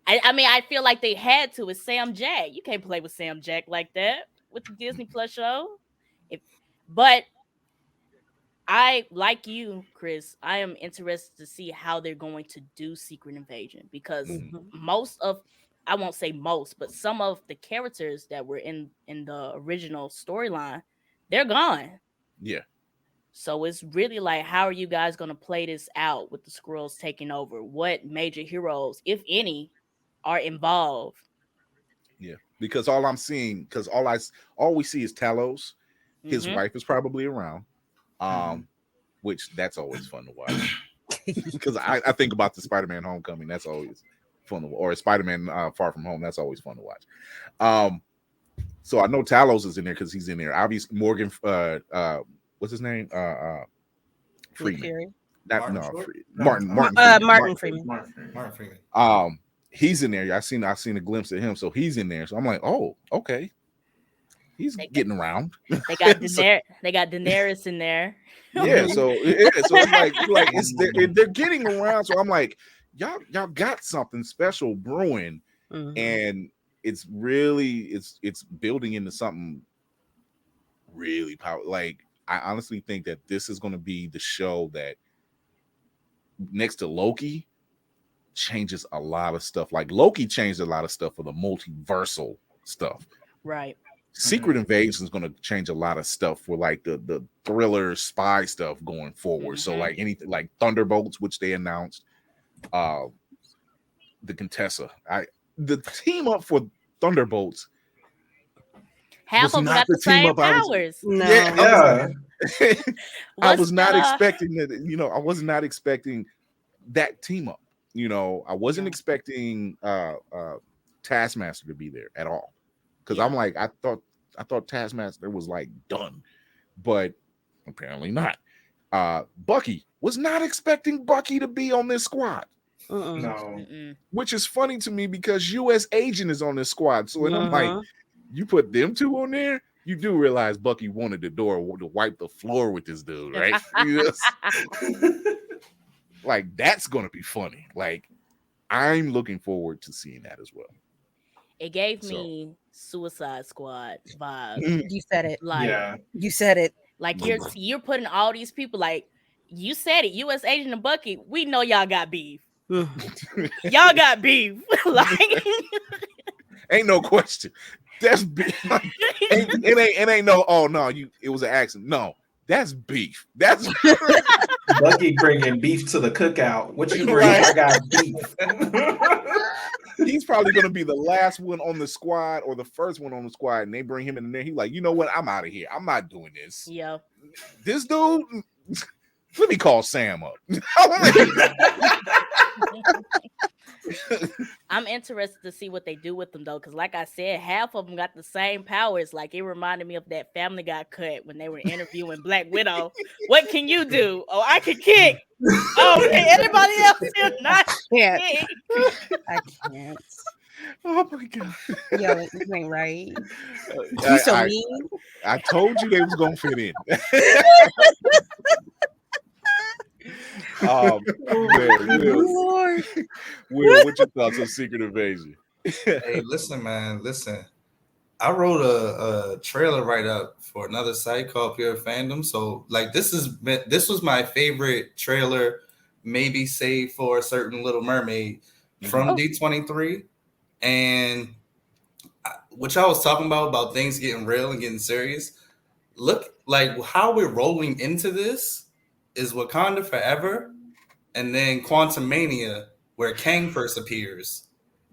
I mean, I feel like they had to. It's Sam Jack. You can't play with Sam Jack like that with the Disney Plus show. But I, like you, Chris, I am interested to see how they're going to do Secret Invasion, because I won't say most, but some of the characters that were in the original storyline, they're gone. Yeah. So it's really like, how are you guys going to play this out with the Skrulls taking over? What major heroes, if any, are involved? Yeah, because all I'm seeing, all we see is Talos. His wife is probably around, which that's always fun to watch. Because I think about the Spider-Man Homecoming. That's always fun to watch. Or Spider-Man Far From Home. That's always fun to watch. So I know Talos is in there because he's in there. Obviously, Morgan. What's his name? Freeman. Martin Freeman. He's in there. I seen a glimpse of him, so he's in there. So I'm like, oh, okay. He's getting around. They got they got Daenerys in there. Yeah, so it's like they're getting around. So I'm like, y'all got something special brewing, and it's really it's building into something really powerful. Like I honestly think that this is going to be the show that next to Loki changes a lot of stuff. Like Loki changed a lot of stuff for the multiversal stuff. Right. Secret Invasion is going to change a lot of stuff for like the thriller spy stuff going forward. So like anything like Thunderbolts, which they announced, the Contessa. The team up for Thunderbolts. Half of them got the same powers. I was not expecting that. You know, I was not expecting that team up. You know, I wasn't expecting Taskmaster to be there at all. Because I'm like, I thought Taskmaster was like done, but apparently not. Bucky was not expecting Bucky to be on this squad. No. Which is funny to me because U.S. Agent is on this squad. So I'm like, you put them two on there, you do realize Bucky wanted the door to wipe the floor with this dude, right? Like that's gonna be funny. Like I'm looking forward to seeing that as well. It gave me Suicide Squad vibes. You said it. Like, you said it. Like you're putting all these people, like you said it, U.S. Agent and Bucky. We know y'all got beef. Y'all got beef. Like ain't no question. That's beef. It ain't no. Oh no, it was an accident. No, that's beef. That's Bucky bringing beef to the cookout. What you bring? I got beef. He's probably going to be the last one on the squad or the first one on the squad, and they bring him in there. He's like, you know what? I'm out of here. I'm not doing this. Yeah. This dude, let me call Sam up. I'm interested to see what they do with them though, because like I said, half of them got the same powers. Like it reminded me of that Family Guy cut when they were interviewing Black Widow. What can you do? Oh, I can kick. Oh, can anybody else do not kick? I can't. Oh my god. Yo, this ain't right. You so mean. I told you they was gonna fit in. Will, what's your thoughts on Secret Invasion? Hey, listen, man. I wrote a trailer write-up for another site called Pure Fandom. So, like, this was my favorite trailer, maybe save for a certain Little Mermaid from D23. And what I was talking about things getting real and getting serious. Look, like how we're rolling into this is Wakanda Forever, and then Quantumania, where Kang first appears,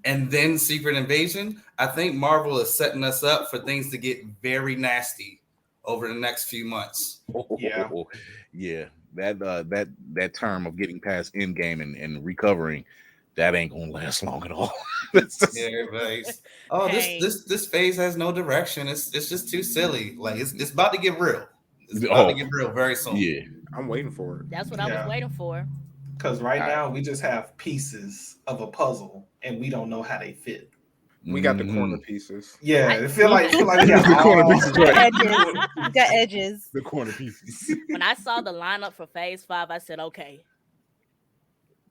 and then Secret Invasion. I think Marvel is setting us up for things to get very nasty over the next few months. Yeah. That term of getting past Endgame and recovering, that ain't gonna last long at all. Yeah, right. Oh, this phase has no direction. It's just too silly. Like it's about to get real. It's about to get real very soon. Yeah, I'm waiting for it. That's what I was waiting for. Because right now we just have pieces of a puzzle and we don't know how they fit. We got the corner pieces. Yeah, I feel like we got the corner pieces. The edges. The corner pieces. When I saw the lineup for Phase 5, I said, okay,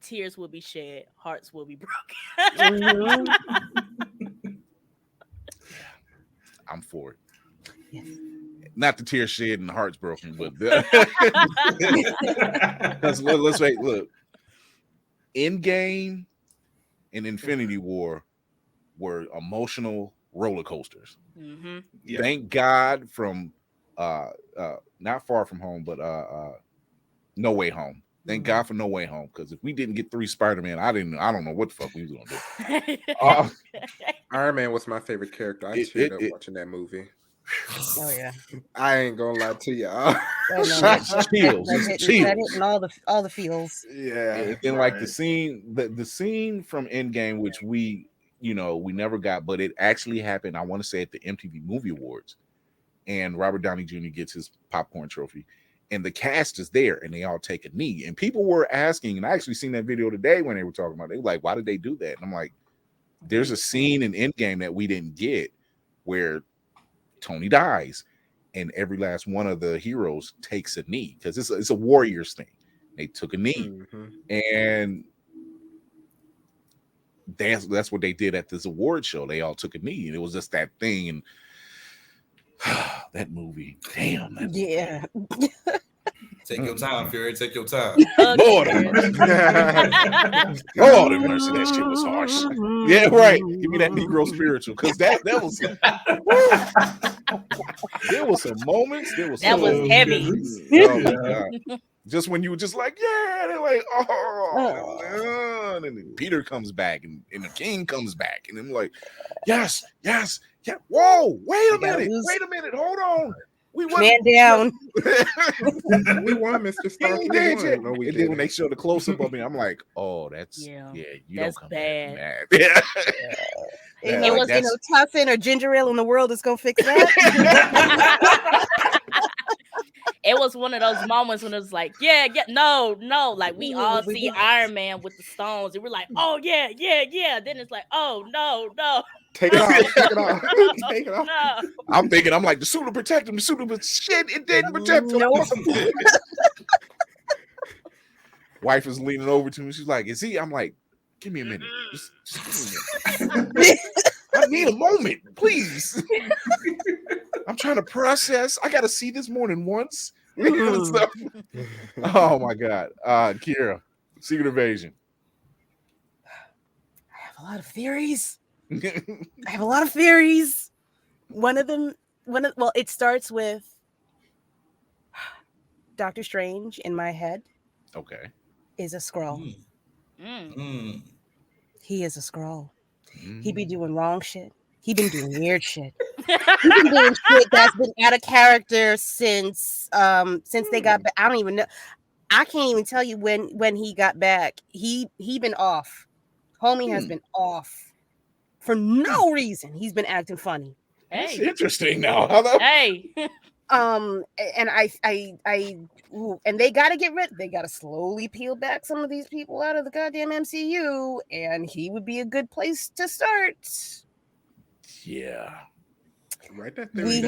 tears will be shed, hearts will be broken. I'm for it. Yes. Not the tears shed and the hearts broken, but let's wait. Look, Endgame and Infinity War were emotional roller coasters. Thank God from not Far From Home, but No Way Home. Thank God for No Way Home, because if we didn't get 3 Spider-Man, I don't know what the fuck we was gonna do. Iron Man was my favorite character. I teared up watching that movie. Oh yeah, I ain't gonna lie to y'all. Chills, and all the feels. Yeah, and like the scene from Endgame, which we never got, but it actually happened. I want to say at the MTV Movie Awards, and Robert Downey Jr. gets his popcorn trophy, and the cast is there, and they all take a knee, and people were asking, and I actually seen that video today when they were talking about it. They were like, "Why did they do that?" And I'm like, "There's a scene in Endgame that we didn't get where Tony dies, and every last one of the heroes takes a knee because it's a Warriors thing. They took a knee, and that's what they did at this award show. They all took a knee, and it was just that thing. And that movie, damn. Yeah. Take your time, Fury. Take your time. Lord have mercy. Lord have mercy. That shit was harsh. Yeah, right. Give me that Negro spiritual, because that was. There was some moments. That was heavy. Oh my God. Just when you were just like, yeah, they're like, oh, and then Peter comes back and the king comes back, and I'm like, yes, yeah. Whoa, wait a minute, hold on. We won. Man down. We won, Mr. Stark. And then when they show the close up of me, I'm like, oh, that's you that's don't come bad. Yeah. It was Tussin or ginger ale in the world that's gonna fix that. It was one of those moments when it was like, no, like we all see Iron Man with the stones, and we're like, oh yeah. Then it's like, oh no. Take it off. Take it off. No. I'm thinking, I'm like, the suit will protect him. The suit will shit. It didn't protect him. Nope. Wife is leaning over to me. She's like, is he? I'm like, give me a minute. Just give me a minute. I need a moment, please. I'm trying to process. I got to see this more than once. Oh my God. Kira, Secret Invasion. I have a lot of theories. One of them, it starts with Doctor Strange in my head. Okay. Is a Skrull. He is a Skrull. He be doing wrong shit. He been doing weird shit. He been doing shit that's been out of character since they got back. I don't even know. I can't even tell you when he got back. He been off. Homie has been off for no reason. He's been acting funny. That's interesting now. Hey. And and they got to get rid. They got to slowly peel back some of these people out of the goddamn MCU, and he would be a good place to start. Yeah. Right. We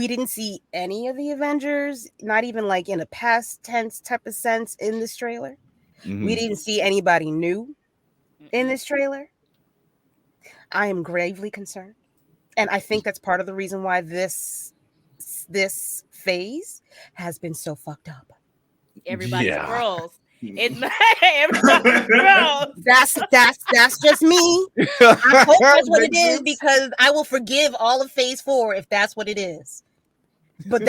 didn't see any of the Avengers, not even like in a past tense type of sense in this trailer. We didn't see anybody new in this trailer. I am gravely concerned, and I think that's part of the reason why this phase has been so fucked up. Everybody's girls. Everybody's girls. That's just me. I hope that's what it is, because I will forgive all of phase 4 if that's what it is. But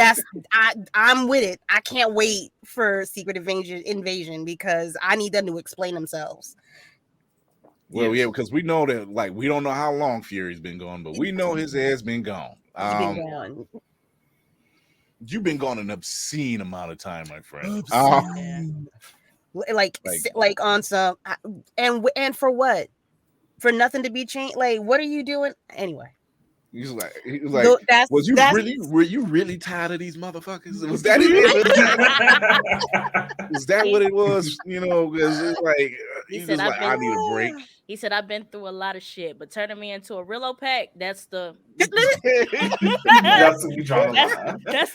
I'm with it. I can't wait for Secret Invasion because I need them to explain themselves. Well, yeah, because we know that, like, we don't know how long Fury's been gone, but we know his ass been gone. You've been gone an obscene amount of time, my friend. Like on some, and for what? For nothing to be changed. Like, what are you doing anyway? He was like, were you really tired of these motherfuckers? Was that it? Was that what it was? You know, because it's like he said, I need a break. He said, I've been through a lot of shit, but turning me into a Rillo pack, that's the that's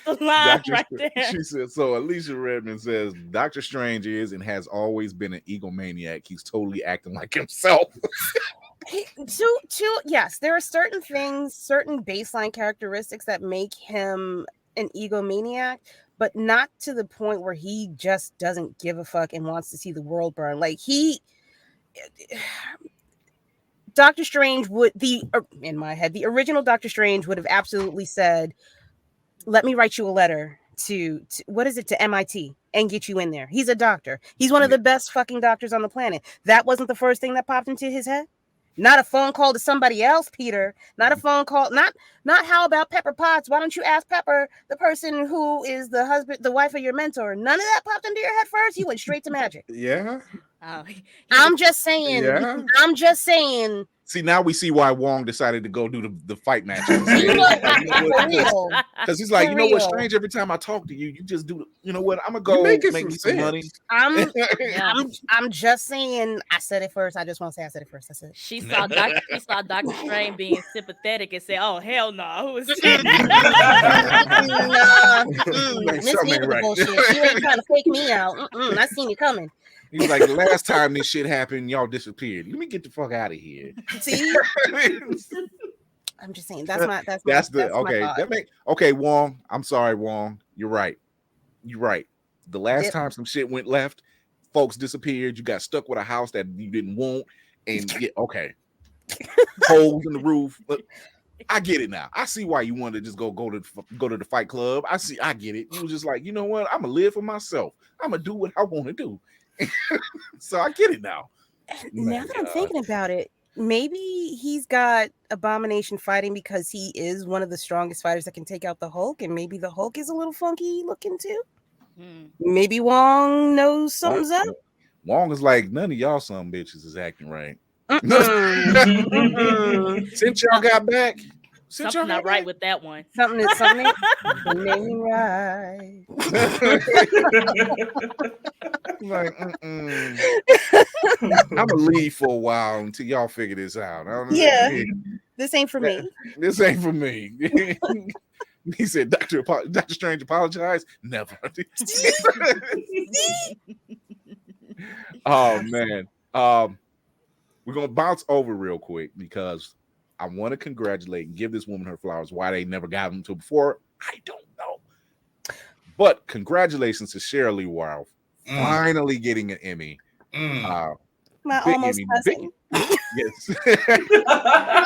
the line right there. She said, so Alicia Redmond says, Dr. Strange is and has always been an egomaniac. He's totally acting like himself. Yes, there are certain things, certain baseline characteristics that make him an egomaniac, but not to the point where he just doesn't give a fuck and wants to see the world burn. Like Doctor Strange in my head, the original Doctor Strange would have absolutely said, let me write you a letter to MIT and get you in there. He's a doctor. He's one of the best fucking doctors on the planet. That wasn't the first thing that popped into his head. Not a phone call to somebody else, Peter. Not a phone call. Not how about Pepper Potts? Why don't you ask Pepper, the person who is the wife of your mentor? None of that popped into your head first. You went straight to magic. Yeah. I'm just saying. Yeah. I'm just saying. See, now we see why Wong decided to go do the fight match. Because he's like, you know what's strange? Every time I talk to you, you just do. You know what? I'm gonna go make me some money. I'm just saying. I said it first. I just want to say I said it first. I said she saw Dr. Strange being sympathetic and said, "Oh hell no, who is Miss Neal bullshit. You ain't trying to fake me out. I seen you coming." He's like, the last time this shit happened, y'all disappeared. Let me get the fuck out of here. See, I'm just saying that's my okay. Wong, I'm sorry, Wong. You're right. The last time some shit went left, folks disappeared. You got stuck with a house that you didn't want, and okay, holes in the roof. But I get it now. I see why you wanted to just go to the fight club. I get it. You was just like, you know what? I'm gonna live for myself. I'm gonna do what I want to do. So I get it now. Now that I'm thinking about it, maybe he's got Abomination fighting because he is one of the strongest fighters that can take out the Hulk, and maybe the Hulk is a little funky looking too. Maybe Wong knows something's up. Wong is like, none of y'all some bitches is acting right. Since y'all got back. Something not right with that one. Something made me right. Like, I'm gonna leave for a while until y'all figure this out. This ain't for me. This ain't for me. He said, Dr. Strange apologized. Never. Oh man. We're gonna bounce over real quick because I want to congratulate and give this woman her flowers. Why they never got them to before, I don't know. But congratulations to Sheryl Lee Ralph finally getting an Emmy. My almost Emmy. cousin. Yes.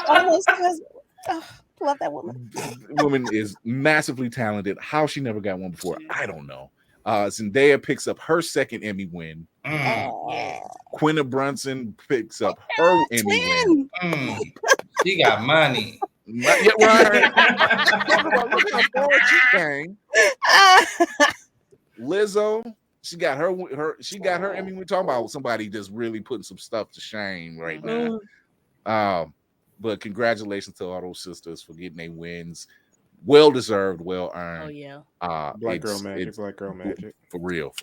Almost cousin. Oh, love that woman. Woman is massively talented. How she never got one before, I don't know. Zendaya picks up her second Emmy win. Quinta Brunson picks up her Emmy win. She got money. Yeah, right. Look how far she came. Lizzo, she got her Emmy. We're talking about somebody just really putting some stuff to shame right now. But congratulations to all those sisters for getting their wins. Well deserved, well earned. Oh yeah. Black Girl Magic. For real.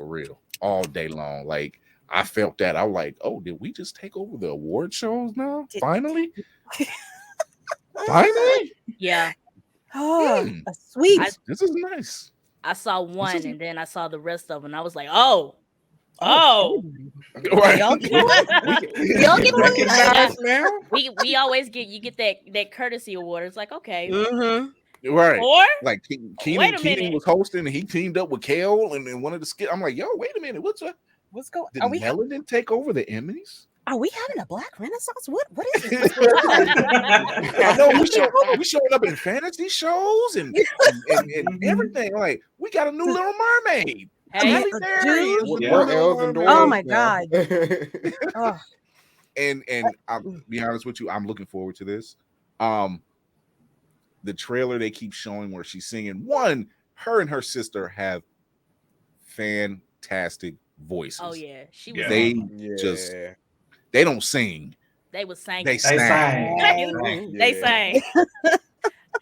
All day long. Like I felt that. I was like, oh, did we just take over the award shows now? Finally? Finally? Yeah. Oh, sweet. This is nice. I saw one and then I saw the rest of them. And I was like, oh. Right. Y'all get one now. We always get that courtesy award. It's like, okay. Right. Or like Keenan was hosting and he teamed up with Kale and one of the skits. I'm like, yo, wait a minute. What's going on? Did Melanin take over the Emmys? Are we having a Black Renaissance? What is this? I know we showing up in fantasy shows and everything. Like we got a new Little Mermaid. Hey, oh my god. And I'll be honest with you, I'm looking forward to this. The trailer they keep showing where she's singing. One, her and her sister have fantastic voices. Oh yeah, she was. They don't sing. They was singing. They sang. They sang.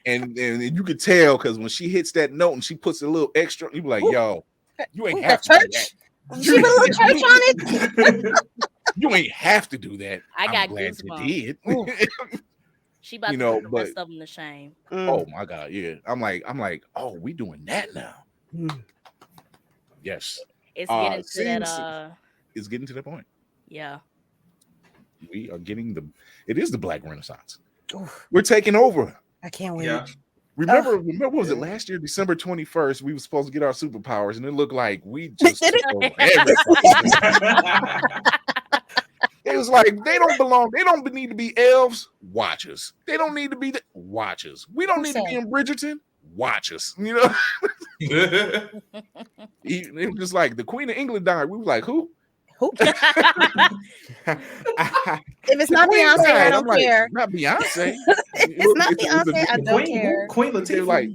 And you could tell because when she hits that note and she puts a little extra, you be like, yo, you ain't have to do that. She put a little church on it. You ain't have to do that. I got glad goosebumps. you did. She about to put the rest of them to shame. Oh my god, yeah. I'm like, oh, we doing that now. Yes. It's getting to that. It's getting to that point. Yeah. We are getting it is the Black Renaissance. We're taking over. I can't wait. Yeah. Remember what was it last year, December 21st? We were supposed to get our superpowers, and it looked like we just took over everything. It was like they don't belong. They don't need to be elves. Watch us. They don't need to be the watch us. We don't need to be in Bridgerton. Watch us. You know. It was just like the Queen of England died. We were like, who? If it's not Beyonce, I don't care. Not Beyonce. It's not Beyonce, I don't care. Queen Latifah. Like,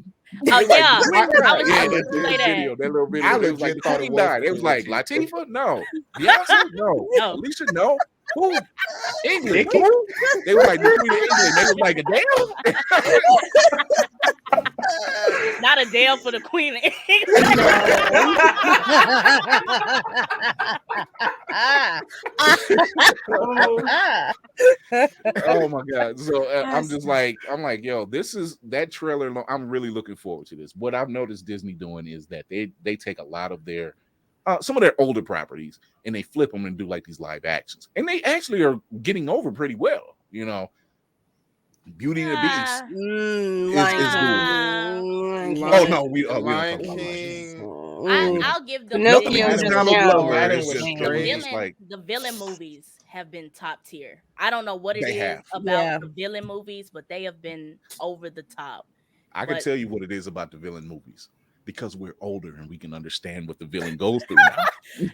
oh yeah, that little video. It was like the Queen died. It was like Latifah, no. Beyonce, no. Alicia, no. Who? England. Who? They were like the Queen of England. They was like Adele. Not Adele for the Queen of England. Oh my god! So I'm like, yo, this is that trailer. I'm really looking forward to this. What I've noticed Disney doing is that they take a lot of their some of their older properties and they flip them and do like these live actions, and they actually are getting over pretty well. You know, Beauty and the Beast is good. Oh no, we don't talk about Lion. I'll give them the villain movies have been top tier. I don't know what it is about the villain movies, but they have been over the top. I can tell you what it is about the villain movies. Because we're older and we can understand what the villain goes through now.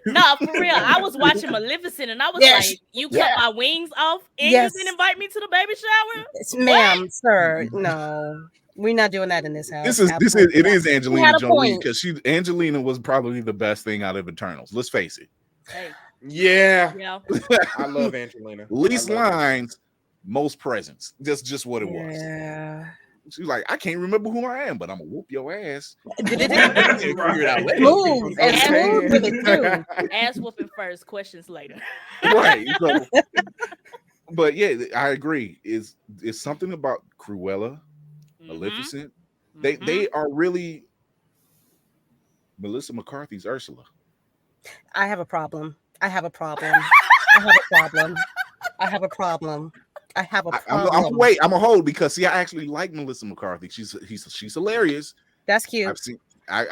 No, for real. I was watching Maleficent and I was like, you cut my wings off and you didn't invite me to the baby shower? Ma'am, sir, no. We're not doing that in this house. It is Angelina Jolie, because Angelina was probably the best thing out of Eternals. Let's face it. Hey. Yeah. I love Angelina. Least lines, most presence. That's just what it was. Yeah. She's like, I can't remember who I am, but I'm gonna whoop your ass. Figure it out later. Move and smooth with it too. Ass whooping first, questions later. Right. So, but yeah, I agree. It's something about Cruella, Maleficent. They are really Melissa McCarthy's Ursula. I have a problem. I'm a hold because see, I actually like Melissa McCarthy. She's hilarious. That's cute. I've seen her.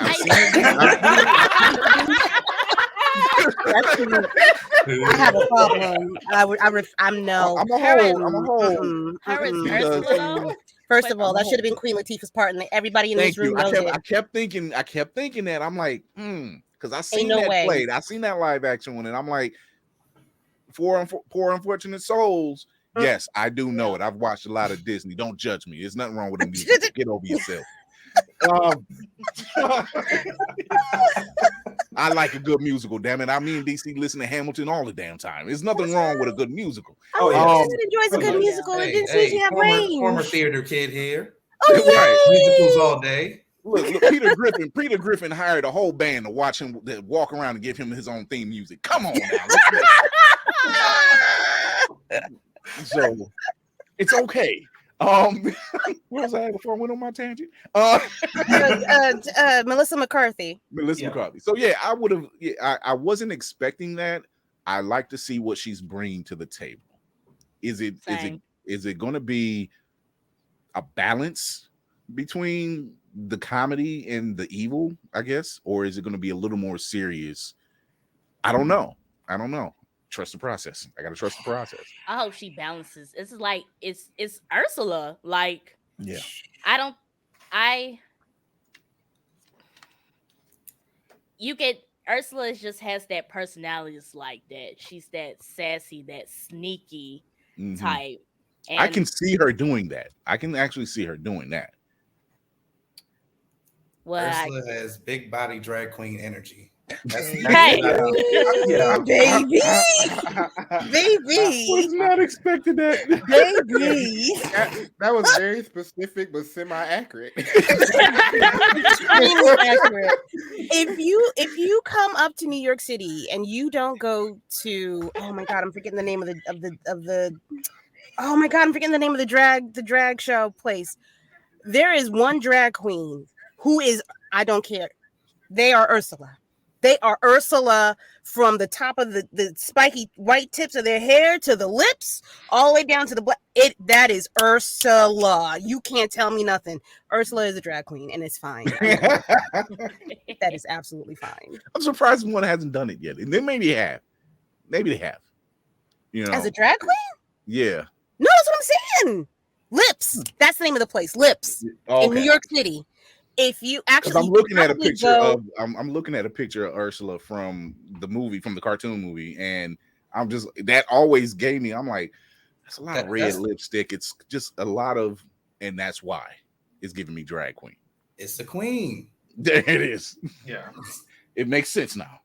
I have a problem. I'm a hold. First of all, that should have been Queen Latifah's part, and everybody in this room knows it. I kept thinking that. I'm like, because I seen that played. I seen that live action one, and I'm like, Poor Unfortunate Souls. Yes, I do know it. I've watched a lot of Disney. Don't judge me. There's nothing wrong with the music. Get over yourself. I like a good musical, damn it. I mean, DC listen to Hamilton all the damn time. There's nothing wrong with a good musical. Enjoys a good musical. It didn't seem to have range. Former theater kid here. Oh, musicals all day. Look, Peter Griffin hired a whole band to watch him walk around and give him his own theme music. Come on now. So it's okay. What was I before I went on my tangent? Melissa McCarthy. McCarthy. So yeah, I would have. Yeah, I wasn't expecting that. I like to see what she's bringing to the table. Is it going to be a balance between the comedy and the evil, I guess, or is it going to be a little more serious? I don't know. Trust the process. I gotta trust the process. I hope she balances. It's like it's Ursula. Like, yeah. Ursula just has that personality. It's like that. She's that sassy, that sneaky type. And I can see her doing that. I can actually see her doing that. Well, Ursula has big body drag queen energy. Hey, baby. I was not expecting that. Baby. That was very specific but semi-accurate. Accurate. If you come up to New York City and you don't go to, oh my god, I'm forgetting the name of the oh my god, I'm forgetting the name of the drag show place. There is one drag queen who is, I don't care. They are Ursula. They are Ursula from the top of the spiky white tips of their hair to the lips, all the way down to the black. That is Ursula. You can't tell me nothing. Ursula is a drag queen, and it's fine. That is absolutely fine. I'm surprised one hasn't done it yet. And then maybe they have. You know, as a drag queen? Yeah. No, that's what I'm saying. Lips. That's the name of the place. Lips in New York City. If you actually, I'm looking at a picture of Ursula from the cartoon movie, and I'm just, that always gave me, I'm like, that's a lot of red lipstick. It's just a lot of, and that's why it's giving me drag queen. It's the queen. There it is. Yeah, it makes sense now.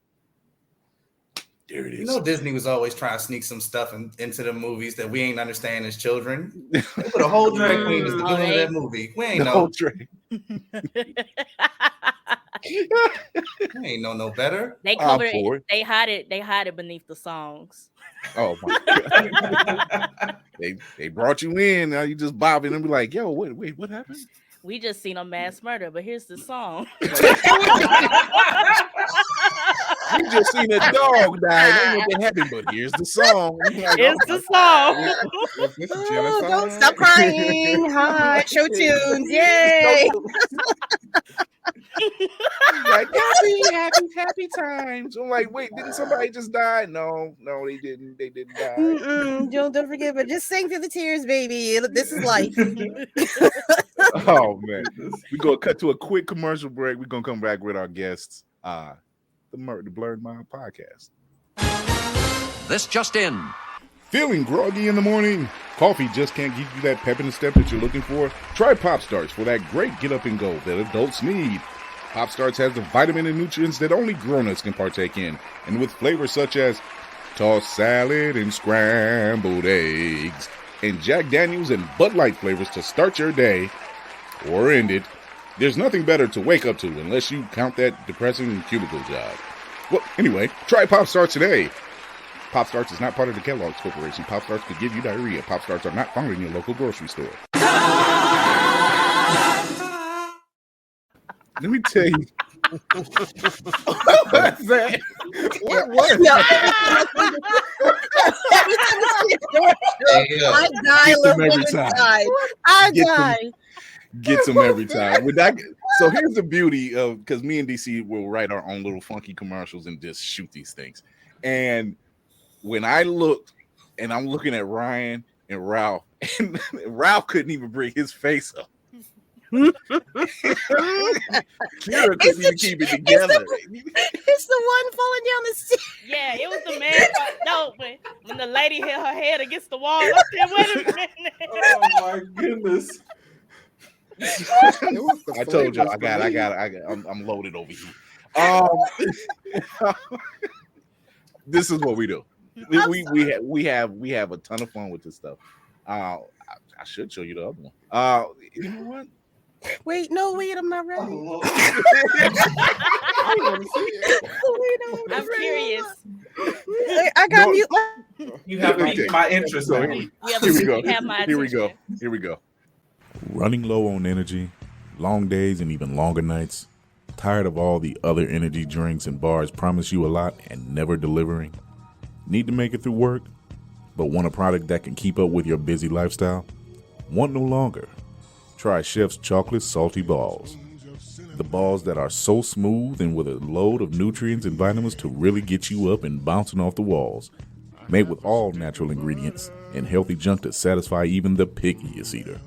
There it is. You know, Disney was always trying to sneak some stuff into the movies that we ain't understand as children. They put a whole drag queen as the villain of that movie. We ain't know. We ain't know no better. They cover it. They hide it. They hide it beneath the songs. Oh my God. They brought you in. Now you just bobbing and be like, yo, wait, what happened? We just seen a mass murder, but here's the song. We just seen a dog die. That's what happened, but here's the song. It's the song. Oh, don't stop crying. Hi, show tunes. Yay. Like happy times. I'm like, wait, didn't somebody just die? No, they didn't. They didn't die. Don't forget, but just sing through the tears, baby. This is life. Oh man, we're gonna cut to a quick commercial break. We're gonna come back with our guests, the Blerd Mob Podcast. This just in. Feeling groggy in the morning? Coffee just can't give you that pep in the step that you're looking for? Try Pop Starts for that great get up and go that adults need. Pop Starts has the vitamin and nutrients that only grown-ups can partake in, and with flavors such as tossed salad and scrambled eggs, and Jack Daniels and Bud Light flavors to start your day or end it. There's nothing better to wake up to unless you count that depressing cubicle job. Well, anyway, try Pop Starts today. Pop Starts is not part of the Kellogg's Corporation. Pop Starts could give you diarrhea. Pop Starts are not found in your local grocery store. Let me tell you. What's that? What was that? I die every time. I die. Gets them every time. So here's the beauty of, because me and DC will write our own little funky commercials and just shoot these things. And when I looked, and I'm looking at Ryan and Ralph, and Ralph couldn't even bring his face up. Kira couldn't even keep it together. It's the one falling down the stairs. Yeah, it was the man. No, but when the lady hit her head against the wall, I said, "Wait a minute!" Oh my goodness! I told you, I'm loaded over here. This is what we do. We have a ton of fun with this stuff. I should show you the other one. You know what? Wait, I'm not ready. Oh, I'm curious. I got mute. you have my interest. So, now. Here we go. Running low on energy, long days and even longer nights. Tired of all the other energy drinks and bars promise you a lot and never delivering? Need to make it through work, but want a product that can keep up with your busy lifestyle? Want no longer? Try Chef's Chocolate Salty Balls. The balls that are so smooth and with a load of nutrients and vitamins to really get you up and bouncing off the walls. Made with all natural ingredients and healthy junk to satisfy even the pickiest eater.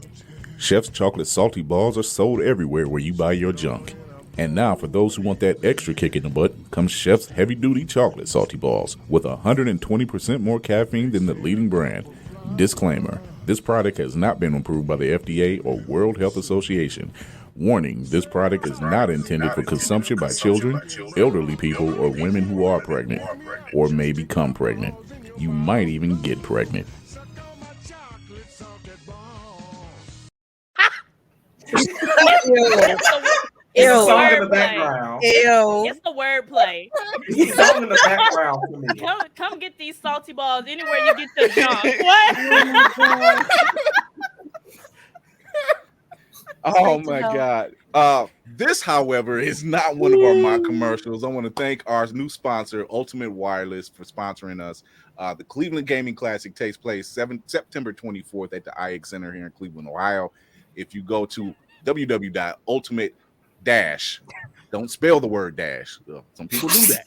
Chef's Chocolate Salty Balls are sold everywhere where you buy your junk. And now, for those who want that extra kick in the butt, comes Chef's Heavy Duty Chocolate Salty Balls with 120% more caffeine than the leading brand. Disclaimer: this product has not been approved by the FDA or World Health Association. Warning: this product is not intended for consumption by children, elderly people, or women who are pregnant or may become pregnant. You might even get pregnant. It's a song in the background. It's the wordplay. It's a song in the background for me. Come get these salty balls anywhere you get the junk. What? Oh my God. This, however, is not one of our mock commercials. I want to thank our new sponsor, Ultimate Wireless, for sponsoring us. The Cleveland Gaming Classic takes place September 24th at the IX Center here in Cleveland, Ohio. If you go to www.ultimate- don't spell the word dash. Some people do that.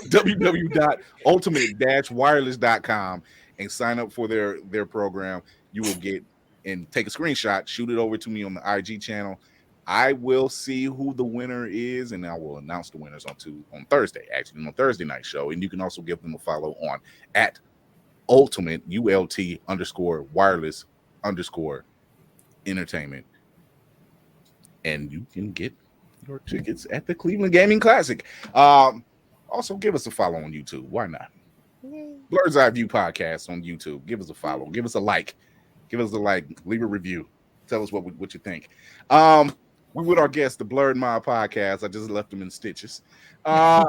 www.ultimate-wireless.com and sign up for their program. You will get and take a screenshot, shoot it over to me on the IG channel. I will see who the winner is, and I will announce the winners on Thursday, actually on Thursday night show. And you can also give them a follow on at ultimate ULT_wireless_entertainment. And you can get your tickets at the Cleveland Gaming Classic. Also, give us a follow on YouTube. Why not? Blerd's Eye View Podcast on YouTube. Give us a follow. Give us a like. Give us a like. Leave a review. Tell us what you think. We with our guest, the Blerd Mob Podcast. I just left them in stitches. I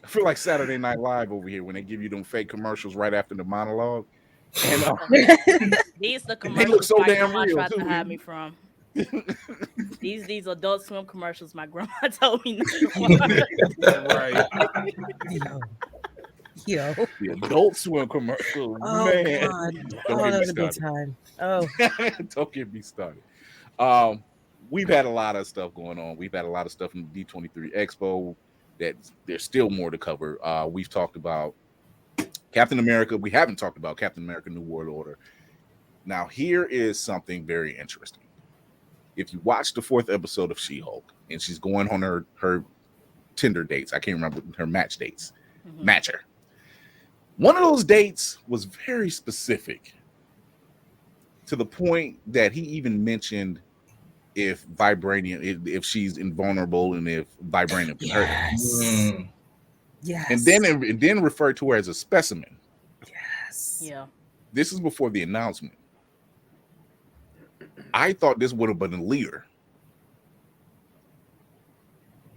feel like Saturday Night Live over here when they give you them fake commercials right after the monologue. And these the they commercials look so my damn grandma real tried too. to hide me from. These Adult Swim commercials my grandma told me not to watch. Right. Yo. The Adult Swim commercial. Oh, Man. God. Don't Oh, get that me was a good started. time. Oh. Don't get me started. We've had a lot of stuff going on. We've had a lot of stuff in the D23 Expo that there's still more to cover. We've talked about Captain America. We haven't talked about Captain America New World Order. Now, here is something very interesting. If you watch the 4th episode of She-Hulk, and she's going on her Tinder dates, I can't remember her match dates, matcher. One of those dates was very specific to the point that he even mentioned if vibranium, if she's invulnerable and if vibranium can hurt her. Yes. And then refer to her as a specimen. Yes. Yeah. This is before the announcement. I thought this would have been a leader.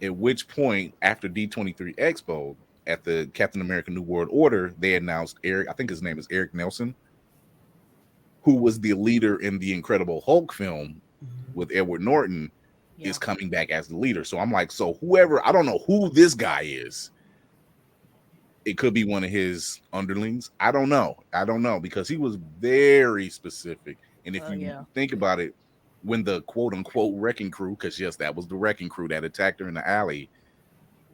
At which point, after D23 Expo, at the Captain America New World Order, they announced Eric, I think his name is Eric Nelson, who was the leader in the Incredible Hulk film with Edward Norton, is coming back as the leader. So I'm like, so whoever, I don't know who this guy is. It could be one of his underlings. I don't know because he was very specific. And if you think about it, when the quote unquote wrecking crew, because yes, that was the wrecking crew that attacked her in the alley,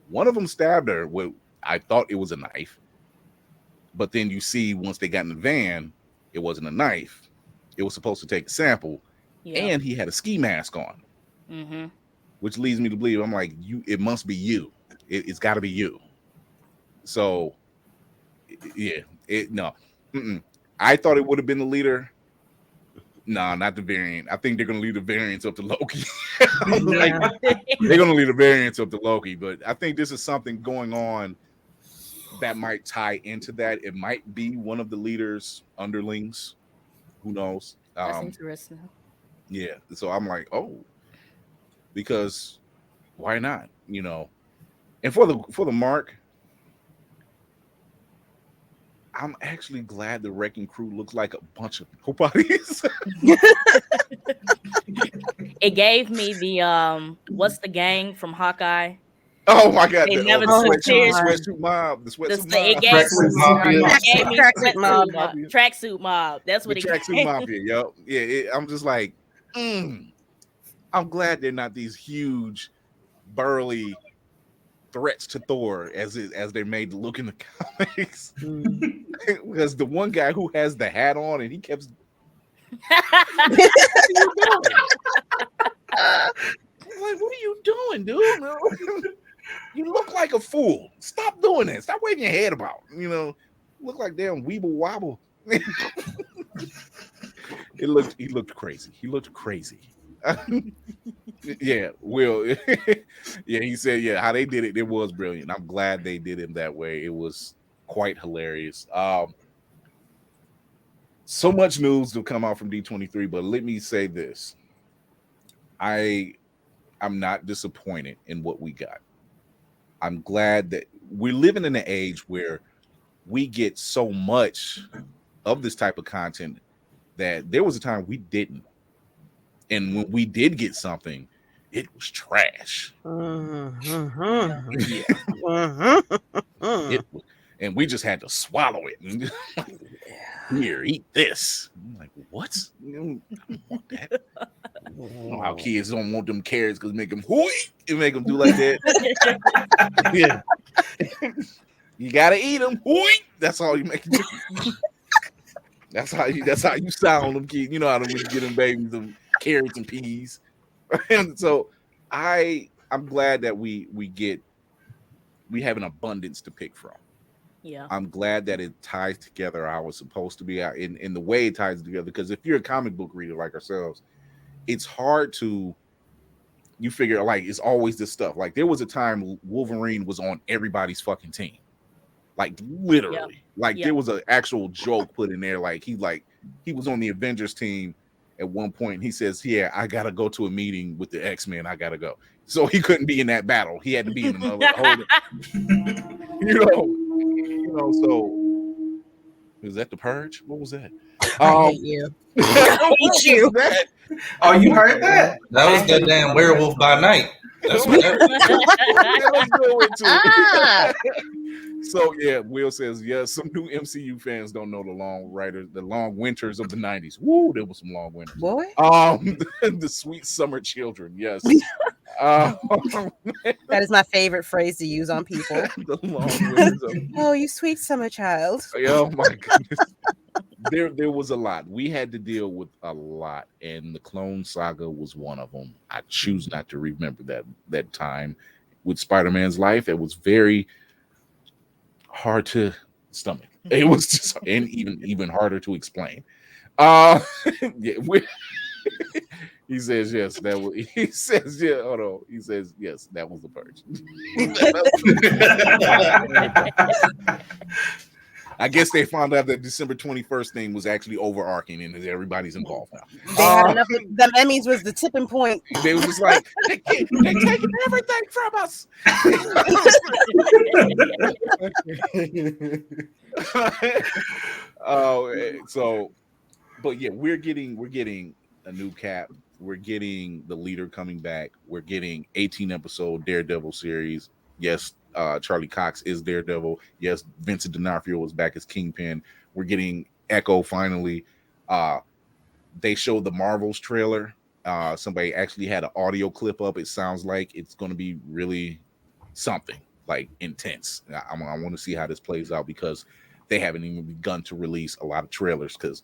one of them stabbed her with, I thought it was a knife. But then you see once they got in the van, it wasn't a knife. It was supposed to take a sample. And he had a ski mask on. Which leads me to believe, I'm like, it must be you. It's got to be you. So, yeah, I thought it would have been the leader. No, not the variant. I think they're going to leave the variants up to Loki. They're going to leave the variants up to Loki. But I think this is something going on that might tie into that. It might be one of the leaders' underlings. Who knows? That's interesting. Yeah. So I'm like, oh, because why not? And for the mark, I'm actually glad the wrecking crew looks like a bunch of nobodies. It gave me the what's the gang from Hawkeye? Oh my God! They The sweatsuit mob. The sweatsuit mob. Tracksuit mob. That's what it gave. Tracksuit mafia. Yo, yeah. I'm just like, I'm glad they're not these huge, burly threats to Thor as they're made to look in the comics. Because the one guy who has the hat on and he kept like, what are you doing, dude? You look like a fool. Stop doing that. Stop waving your head about. Look like damn weeble wobble. He looked crazy. He looked crazy. Yeah, Will. Yeah, he said, yeah, how they did it was brilliant. I'm glad they did it that way. It was quite hilarious. So much news to come out from D23, but let me say this. I'm not disappointed in what we got. I'm glad that we're living in an age where we get so much of this type of content that there was a time we didn't. And when we did get something, it was trash. And we just had to swallow it. Here, eat this. I'm like, what? I don't want that. I don't know how kids don't want them carrots because make them and make them do like that. Yeah. You gotta eat them. That's all you make them do. That's how you sound them kids. You know how to get them babies them carrots and peas. And so I'm glad that we have an abundance to pick from. Yeah. I'm glad that it ties together how it's supposed to be in the way it ties together. Because if you're a comic book reader like ourselves, it's hard to you figure like it's always this stuff. Like there was a time Wolverine was on everybody's fucking team, like literally. Like there was an actual joke put in there. Like he was on the Avengers team at one point. He says, "Yeah, I gotta go to a meeting with the X-Men. I gotta go." So he couldn't be in that battle. He had to be in another. You know. So is that the Purge? What was that? I hate you. I hate you. Oh, you heard that? That was the damn Werewolf by Night. That's what that So yeah, Will says yes. Some new MCU fans don't know the long winters of the '90s. Woo, there was some long winters. Boy, the sweet summer children. Yes, that is my favorite phrase to use on people. The long winters of... Oh, you sweet summer child. Oh my goodness. There was a lot. We had to deal with a lot, and the Clone Saga was one of them. I choose not to remember that time with Spider-Man's life. It was very hard to stomach. It was just and even harder to explain. Yeah, he says yes. That was. He says yeah. Hold on. He says yes. That was the Purge. I guess they found out that December 21st thing was actually overarching and that everybody's involved now. They had enough of them Emmys was the tipping point. They was just like, they taking everything from us. But yeah, we're getting a new Cap. We're getting the Leader coming back. We're getting 18 episode Daredevil series. Yes. Charlie Cox is Daredevil. Yes, Vincent D'Onofrio is back as Kingpin. We're getting Echo finally. They showed the Marvels trailer. Somebody actually had an audio clip up. It sounds like it's going to be really something like intense. I want to see how this plays out because they haven't even begun to release a lot of trailers because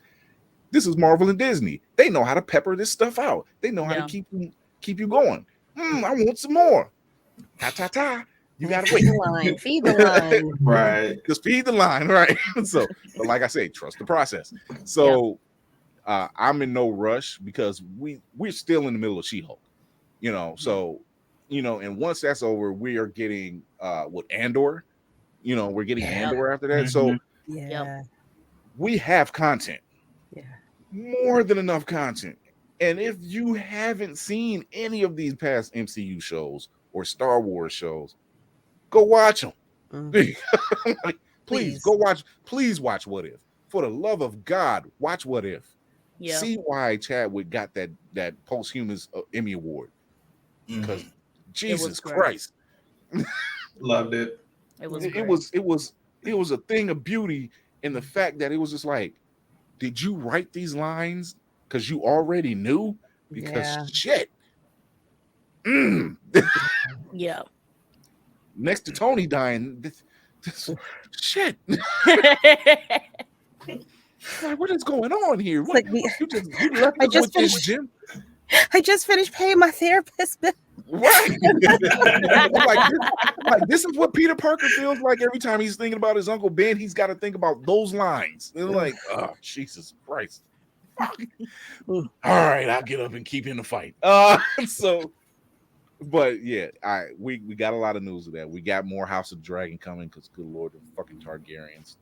this is Marvel and Disney. They know how to pepper this stuff out. They know how to keep you going. I want some more. Ta. You gotta wait. Feed the line. Right. Just feed the line, right? So, but like I say, trust the process. So I'm in no rush because we're still in the middle of She-Hulk. So and once that's over, we are getting Andor. We're getting Andor after that. So we have content. Yeah. More than enough content. And if you haven't seen any of these past MCU shows or Star Wars shows, go watch them. Like, please go watch. Please watch What If. For the love of God, watch What If. Yeah. See why Chadwick got that posthumous Emmy award. Because Jesus Christ, loved it. It was a thing of beauty in the fact that it was just like, did you write these lines because you already knew? Because shit. Yeah. Next to Tony dying, this shit. Like, what is going on here? What, like you left I just with this gym? I just finished paying my therapist bill. Right. like this is what Peter Parker feels like every time he's thinking about his Uncle Ben. He's got to think about those lines. They're like, oh, Jesus Christ. All right, I'll get up and keep in the fight. But yeah, we got a lot of news of that. We got more House of Dragon coming because good Lord, the fucking Targaryens.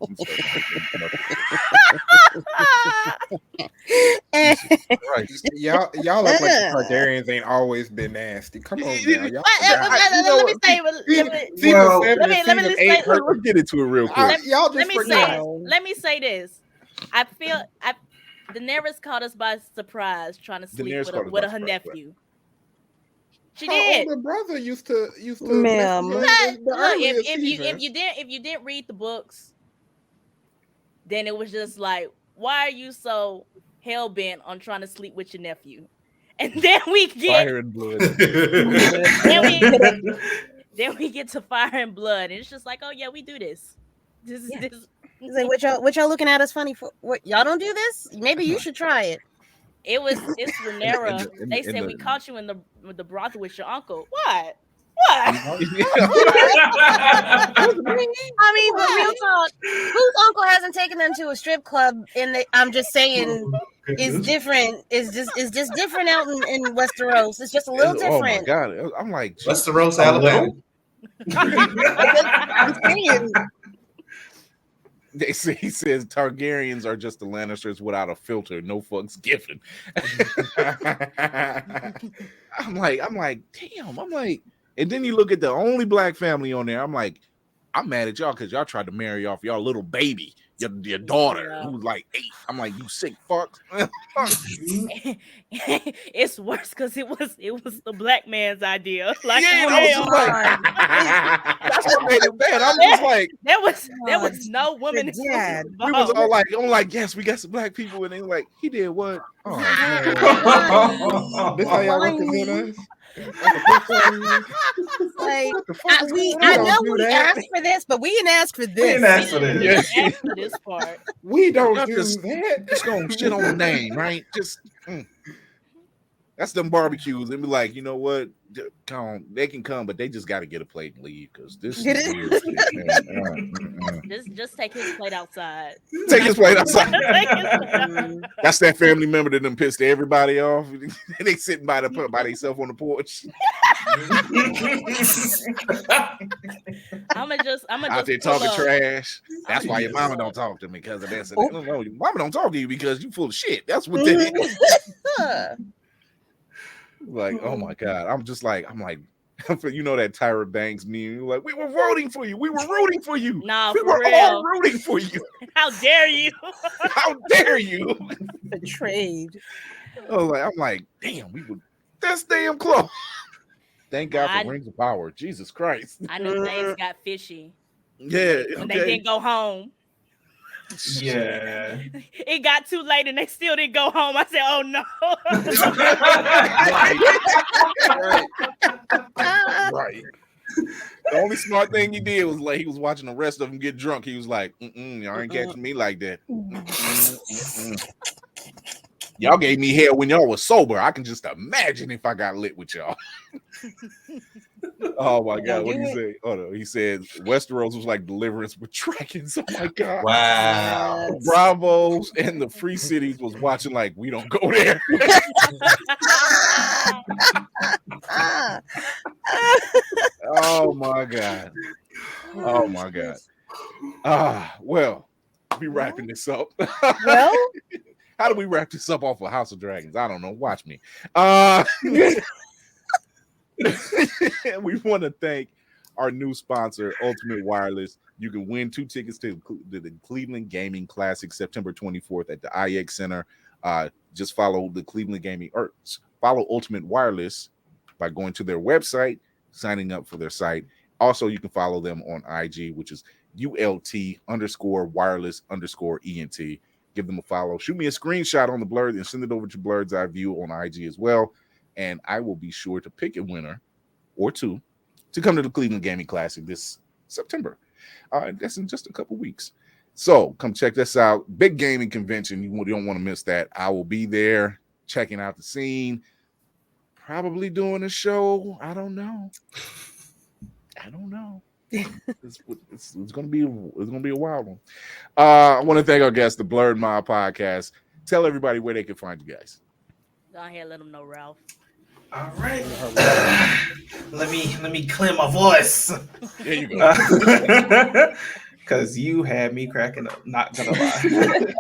Y'all look like the Targaryens ain't always been nasty. Come on, now. We'll get into it real quick. Let me say this. I feel Daenerys caught us by surprise trying to sleep with her nephew. She did. Her brother used to. Ma'am. Look, if you didn't read the books, then it was just like, why are you so hell bent on trying to sleep with your nephew? And then we get Fire and Blood. then we get to Fire and Blood, and it's just like, oh yeah, we do this. This. He's like, what y'all looking at us funny for? What, y'all don't do this? Maybe you should try it. It's Rhaenyra. They said we caught you in the brothel with your uncle. What? I mean, but real talk, whose uncle hasn't taken them to a strip club? I'm just saying, is different. It's just different out in Westeros. It's just a little Oh my different. god! I'm like Westeros, Alabama. I'm saying. He says Targaryens are just the Lannisters without a filter, no fucks given. I'm like, damn. I'm like, and then you look at the only black family on there. I'm like, I'm mad at y'all because y'all tried to marry off y'all little baby, your daughter who's like 8. I'm like, you sick fucks. It's worse because it was the black man's idea. Like, yeah, that's what made it bad. I'm just like, there was no woman. Dad. We was all like, I'm like, yes, we got some black people, and they were like, he did what? Oh, This how y'all represent us? Like, I know we asked for this, but we didn't ask for this. We didn't ask for this. Yes. Ask for this part. We don't do just that. Just gonna shit on the name, right? Just that's them barbecues and be like, you know what? They can come, but they just got to get a plate and leave because this is weird shit, Just take his plate outside. Take his plate outside. That's that family member that done pissed everybody off. They sitting by themselves on the porch. I'm just out there talking trash. That's why your mama don't talk to me because of this. No, your mama don't talk to you because you full of shit. That's what that is. Like, oh my god, I'm like, you know that Tyra Banks meme? You're like, we were voting for you. We were rooting for you. No, we were all rooting for you. How dare you? How dare you? Betrayed. Oh, I'm like, damn, we were that's damn close. Thank God for Rings of Power. Jesus Christ. I know things got fishy. Yeah, when they didn't go home. Yeah, it got too late and they still didn't go home. I said, "Oh no!" Right. The only smart thing he did was like he was watching the rest of them get drunk. He was like, "Y'all ain't catching me like that." Y'all gave me hell when y'all was sober. I can just imagine if I got lit with y'all. Oh my god, what did he say? Oh no, he said Westeros was like Deliverance with dragons. Oh my god. Wow. Bravos and the Free Cities was watching like we don't go there. Oh my god. Oh my god. Well, we wrapping this up. Well, how do we wrap this up off of House of Dragons? I don't know. Watch me. We want to thank our new sponsor, Ultimate Wireless. You can win 2 tickets to the Cleveland Gaming Classic September 24th at the IX Center. Just follow the Cleveland Gaming or follow Ultimate Wireless by going to their website, signing up for their site. Also, you can follow them on IG, which is ULT_wireless_ENT. Give them a follow. Shoot me a screenshot on the Blerd and send it over to Blerd's Eye View on IG as well. And I will be sure to pick a winner or two to come to the Cleveland Gaming Classic this September. That's in just a couple weeks. So come check this out. Big gaming convention. You don't want to miss that. I will be there checking out the scene. Probably doing a show. I don't know. It's gonna be a wild one. I want to thank our guest, the Blerd Mob Podcast. Tell everybody where they can find you guys. Go ahead, let them know, Ralph. All right. Let me clear my voice. There you go. Because you had me cracking up. Not gonna lie.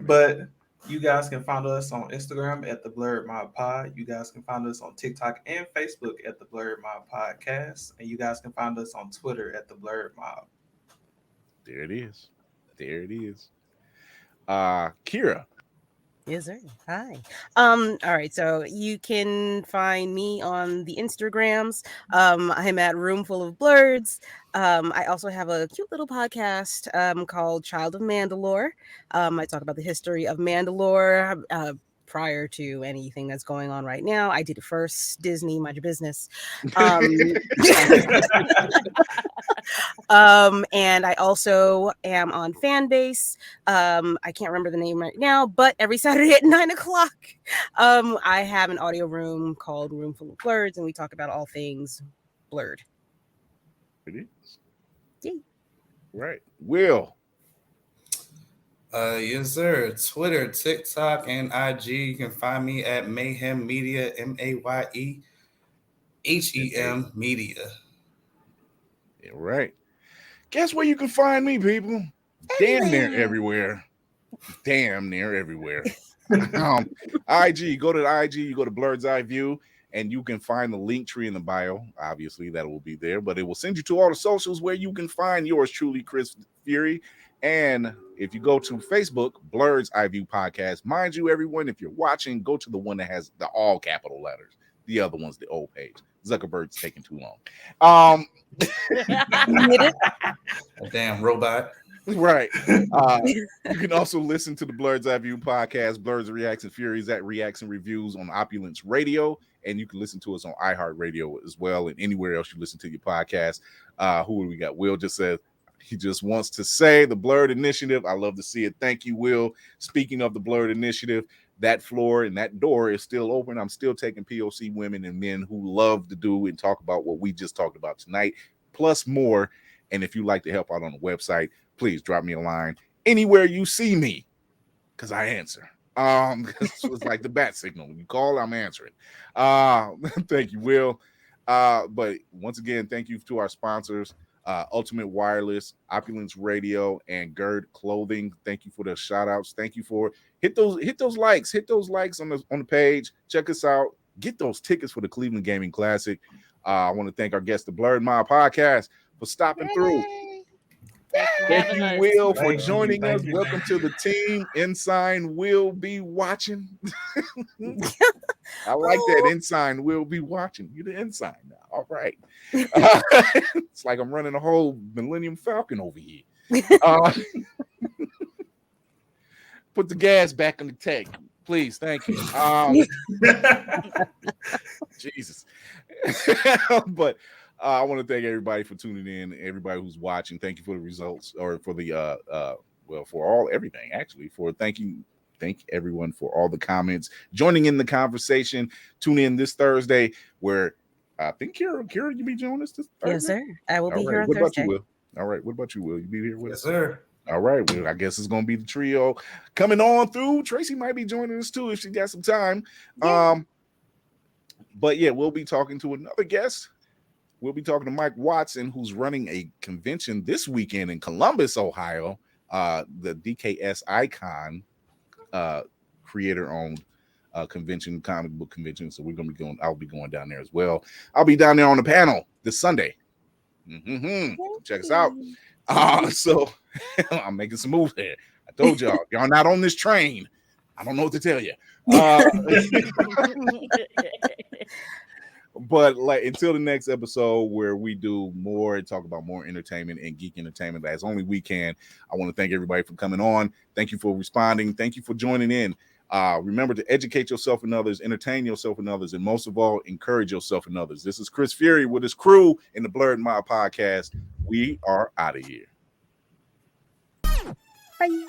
But you guys can find us on Instagram at the Blerd Mob Pod. You guys can find us on TikTok and Facebook at the Blerd Mob Podcast. And you guys can find us on Twitter at the Blerd Mob. There it is. Kira. Yes, sir. Hi. All right. So you can find me on the Instagrams. I'm at Roomful of Blerds. I also have a cute little podcast called Child of Mandalore. I talk about the history of Mandalore prior to anything that's going on right now. I did it first. Disney, mind your business. And I also am on Fanbase. I can't remember the name right now, but every Saturday at 9:00, I have an audio room called Roomful of Blerds, and we talk about all things Blerd. It is. Yeah. Right. Will. Yes, sir. Twitter, TikTok, and IG. You can find me at Mayhem Media, MAYEHEM Media. Yeah, right. Guess where you can find me, people? Damn near everywhere. Damn near everywhere. IG, go to the IG, you go to Blerd's Eye View, and you can find the link tree in the bio. Obviously, that will be there, but it will send you to all the socials where you can find yours truly, Chris Fury. And if you go to Facebook, Blerd's Eye View Podcast, mind you, everyone, if you're watching, go to the one that has the all capital letters. The other one's the old page. Zuckerberg's taking too long. A damn robot. Right. You can also listen to the Blerd's Eye View podcast, Blerd's Reacts and Furies at Reacts and Reviews on Opulence Radio. And you can listen to us on iHeartRadio as well and anywhere else you listen to your podcast. Who do we got? Will just said he just wants to say the Blerd Initiative. I love to see it. Thank you, Will. Speaking of the Blerd Initiative, that floor and that door is still open. I'm still taking POC women and men who love to do and talk about what we just talked about tonight, plus more. And if you like to help out on the website, please drop me a line anywhere you see me, because I answer. It's like the bat signal. When you call, I'm answering. Thank you, Will. But once again, thank you to our sponsors, Ultimate Wireless, Opulence Radio, and Gerd Clothing. Thank you for the shout outs. Thank you for hit those likes on the page. Check us out. Get those tickets for the Cleveland Gaming Classic. I want to thank our guest, the Blerd Mob Podcast, for stopping through. Thank you, Will, for joining us. Welcome to the team. Ensign will be watching. I like that. Ensign will be watching. You're the ensign now. All right. It's like I'm running a whole Millennium Falcon over here. Put the gas back in the tank, please. Thank you. Jesus. But I want to thank everybody for tuning in, everybody who's watching. Thank you for the results, or for the for everything actually. Thank everyone for all the comments, joining in the conversation. Tune in this Thursday, where I think Kira, you be joining us this Thursday? Yes, sir. I will be here on What Thursday. About you, Will? All right. What about you, Will? You be here with us? Yes, sir. All right. Well, I guess it's gonna be the trio coming on through. Tracy might be joining us too if she got some time. Yeah. But yeah, we'll be talking to another guest. We'll be talking to Mike Watson, who's running a convention this weekend in Columbus, Ohio. The DKS Icon creator-owned convention, comic book convention. So I'll be going down there as well. I'll be down there on the panel this Sunday. Check us out. So I'm making some moves there. I told y'all not on this train. I don't know what to tell you. But until the next episode, where we do more and talk about more entertainment and geek entertainment as only we can, I want to thank everybody for coming on. Thank you for responding. Thank you for joining in. Remember to educate yourself and others, entertain yourself and others, and most of all, encourage yourself and others. This is Chris Fury with his crew in the Blerd Mob Podcast. We are out of here. Bye.